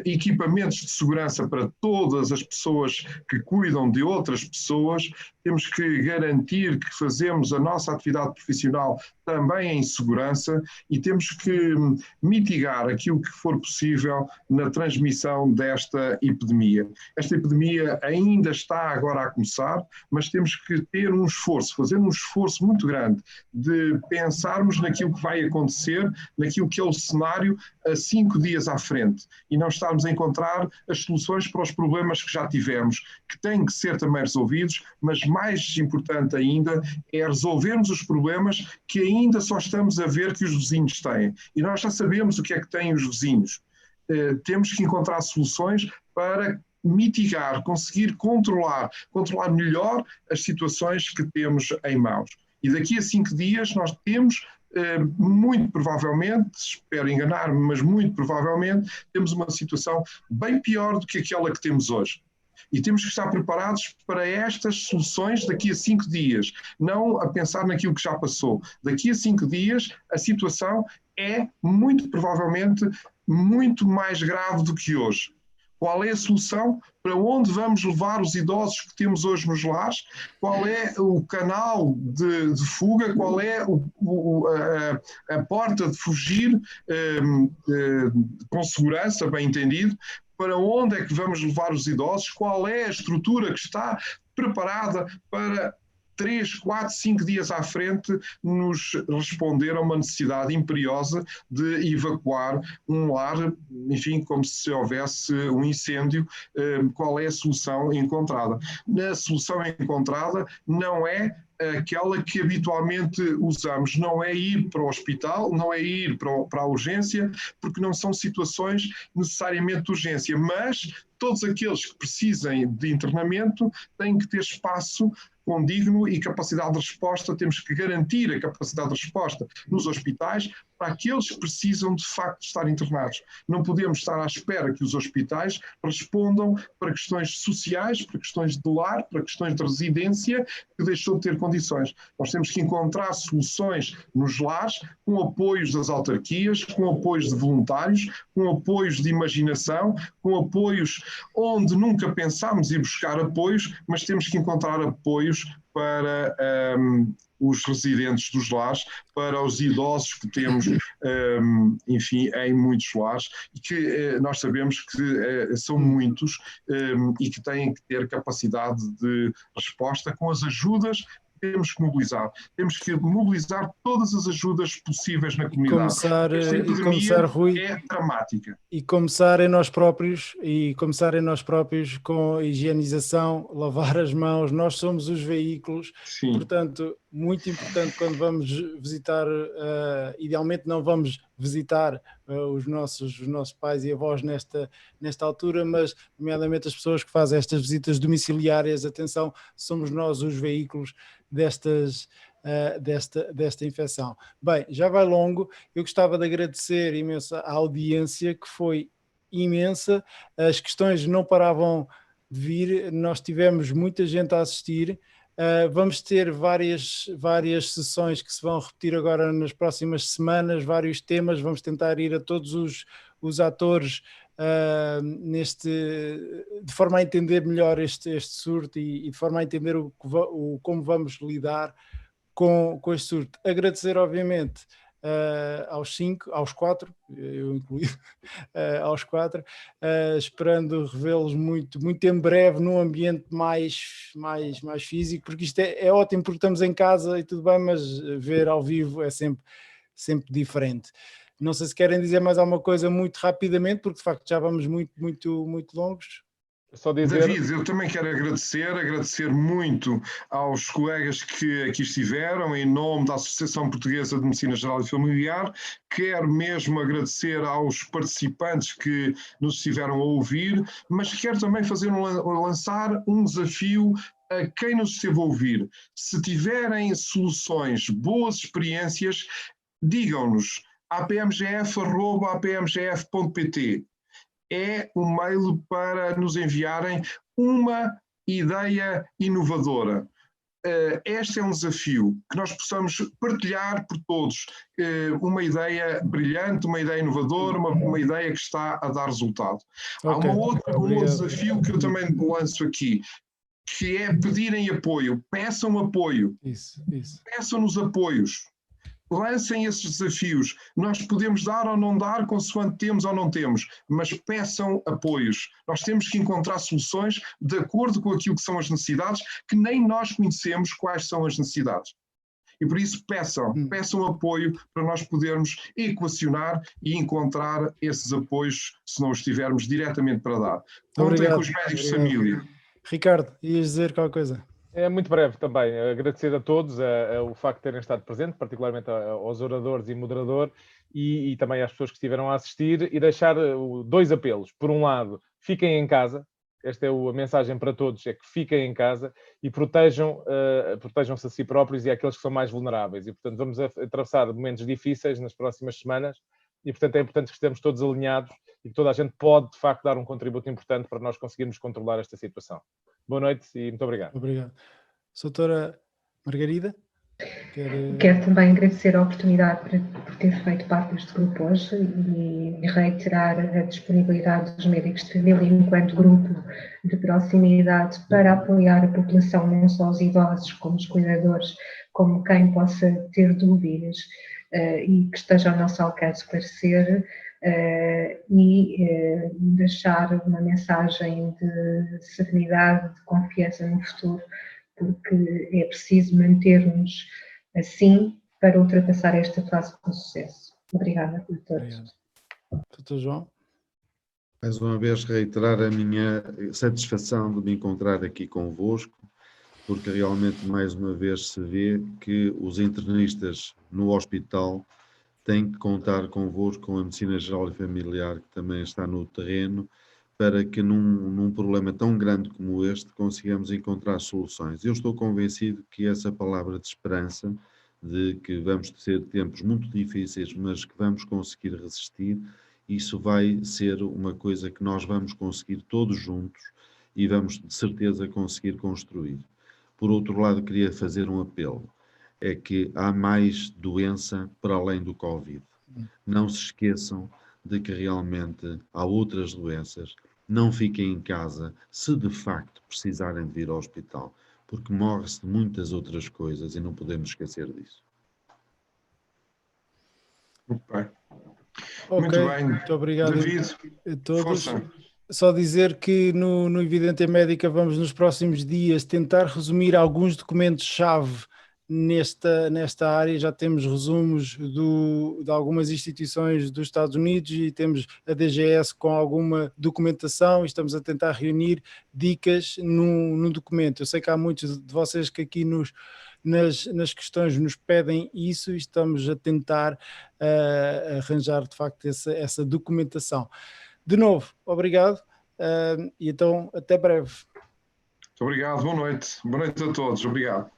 equipamentos de segurança para todas as pessoas que cuidam de outras pessoas. Temos que garantir que fazemos a nossa atividade profissional também em segurança e temos que mitigar aquilo que for possível na transmissão desta epidemia. Esta epidemia ainda está agora a começar, mas temos que ter um esforço, fazer um esforço muito grande de pensarmos naquilo que vai acontecer, naquilo que é o cenário a 5 dias à frente e não estarmos a encontrar as soluções para os problemas que já tivemos, que têm que ser também resolvidos, mas mais importante ainda é resolvermos os problemas que ainda só estamos a ver que os vizinhos têm. E nós já sabemos o que é que têm os vizinhos. Temos que encontrar soluções para mitigar, conseguir controlar melhor as situações que temos em mãos. E daqui a 5 dias nós temos, muito provavelmente, espero enganar-me, mas muito provavelmente, temos uma situação bem pior do que aquela que temos hoje. E temos que estar preparados para estas soluções daqui a 5 dias, não a pensar naquilo que já passou. Daqui a 5 dias a situação é muito provavelmente muito mais grave do que hoje. Qual é a solução? Para onde vamos levar os idosos que temos hoje nos lares? Qual é o canal de fuga? Qual é a porta de fugir com segurança, bem entendido? Para onde é que vamos levar os idosos? Qual é a estrutura que está preparada para 3, 4, 5 dias à frente nos responder a uma necessidade imperiosa de evacuar um lar, enfim, como se houvesse um incêndio? Qual é a solução encontrada? A solução encontrada não é aquela que habitualmente usamos, não é ir para o hospital, não é ir para a urgência, porque não são situações necessariamente de urgência, mas todos aqueles que precisem de internamento têm que ter espaço condigno e capacidade de resposta. Temos que garantir a capacidade de resposta nos hospitais para aqueles que precisam de facto estar internados. Não podemos estar à espera que os hospitais respondam para questões sociais, para questões de lar, para questões de residência, que deixou de ter condições. Nós temos que encontrar soluções nos lares, com apoios das autarquias, com apoios de voluntários, com apoios de imaginação, com apoios onde nunca pensámos em buscar apoios, mas temos que encontrar apoios para os residentes dos lares, para os idosos que temos, enfim, em muitos lares, e que nós sabemos que são muitos e que têm que ter capacidade de resposta com as ajudas. Temos que mobilizar todas as ajudas possíveis na comunidade. E começar, Rui, é dramática. E começar em nós próprios, com a higienização, lavar as mãos. Nós somos os veículos. Sim. Portanto, muito importante quando vamos visitar, idealmente não vamos visitar os nossos pais e avós nesta altura, mas nomeadamente as pessoas que fazem estas visitas domiciliárias. Atenção, somos nós os veículos desta infecção. Bem, já vai longo. Eu gostava de agradecer imenso à audiência, que foi imensa. As questões não paravam de vir, nós tivemos muita gente a assistir. Vamos ter várias sessões que se vão repetir agora nas próximas semanas, vários temas. Vamos tentar ir a todos os atores de forma a entender melhor este surto e de forma a entender como vamos lidar com este surto. Agradecer, obviamente, aos 5, aos 4, eu incluído, aos 4, esperando revê-los muito, muito em breve num ambiente mais físico, porque isto é ótimo porque estamos em casa e tudo bem, mas ver ao vivo é sempre diferente. Não sei se querem dizer mais alguma coisa muito rapidamente, porque de facto já vamos muito longos. Só dizer... David, eu também quero agradecer muito aos colegas que aqui estiveram, em nome da Associação Portuguesa de Medicina Geral e Familiar. Quero mesmo agradecer aos participantes que nos estiveram a ouvir, mas quero também lançar um desafio a quem nos esteve a ouvir. Se tiverem soluções, boas experiências, digam-nos apmgf@apmgf.pt. É um mail para nos enviarem uma ideia inovadora. Este é um desafio, que nós possamos partilhar por todos uma ideia brilhante, uma ideia inovadora, uma ideia que está a dar resultado. Há um outro desafio que eu também lanço aqui, que é pedirem apoio, peçam apoio, peçam-nos apoios. Lancem esses desafios. Nós podemos dar ou não dar, consoante temos ou não temos, mas peçam apoios. Nós temos que encontrar soluções de acordo com aquilo que são as necessidades, que nem nós conhecemos quais são as necessidades. E por isso peçam apoio para nós podermos equacionar e encontrar esses apoios, se não os tivermos diretamente para dar. Contem com os médicos de família. Ricardo, ias dizer qualquer coisa? É muito breve também, agradecer a todos o facto de terem estado presentes, particularmente aos oradores e moderador, e também às pessoas que estiveram a assistir, e deixar 2 apelos. Por um lado, fiquem em casa, esta é a mensagem para todos, é que fiquem em casa e protejam-se a si próprios e àqueles que são mais vulneráveis. E, portanto, vamos atravessar momentos difíceis nas próximas semanas e, portanto, é importante que estejamos todos alinhados e que toda a gente pode, de facto, dar um contributo importante para nós conseguirmos controlar esta situação. Boa noite e muito obrigado. Obrigado. Doutora Margarida? Quero também agradecer a oportunidade por ter feito parte deste grupo hoje e reiterar a disponibilidade dos médicos de família enquanto grupo de proximidade para apoiar a população, não só os idosos, como os cuidadores, como quem possa ter dúvidas e que esteja ao nosso alcance esclarecer. E deixar uma mensagem de serenidade, de confiança no futuro, porque é preciso manter-nos assim para ultrapassar esta fase com sucesso. Obrigada a todos. Doutor João? Mais uma vez reiterar a minha satisfação de me encontrar aqui convosco, porque realmente mais uma vez se vê que os internistas no hospital têm que contar convosco, com a Medicina Geral e Familiar, que também está no terreno, para que num problema tão grande como este consigamos encontrar soluções. Eu estou convencido que essa palavra de esperança, de que vamos ter tempos muito difíceis, mas que vamos conseguir resistir, isso vai ser uma coisa que nós vamos conseguir todos juntos e vamos de certeza conseguir construir. Por outro lado, queria fazer um apelo. É que há mais doença para além do Covid. Não se esqueçam de que realmente há outras doenças. Não fiquem em casa se de facto precisarem de vir ao hospital, porque morre-se de muitas outras coisas e não podemos esquecer disso. Muito bem. Muito obrigado, David, a todos. força. Só dizer que no Evidente Médica vamos nos próximos dias tentar resumir alguns documentos-chave nesta área. Já temos resumos de algumas instituições dos Estados Unidos e temos a DGS com alguma documentação e estamos a tentar reunir dicas num documento. Eu sei que há muitos de vocês que aqui nas questões nos pedem isso e estamos a tentar arranjar de facto essa documentação. De novo, obrigado e então até breve. Muito obrigado, boa noite. Boa noite a todos, obrigado.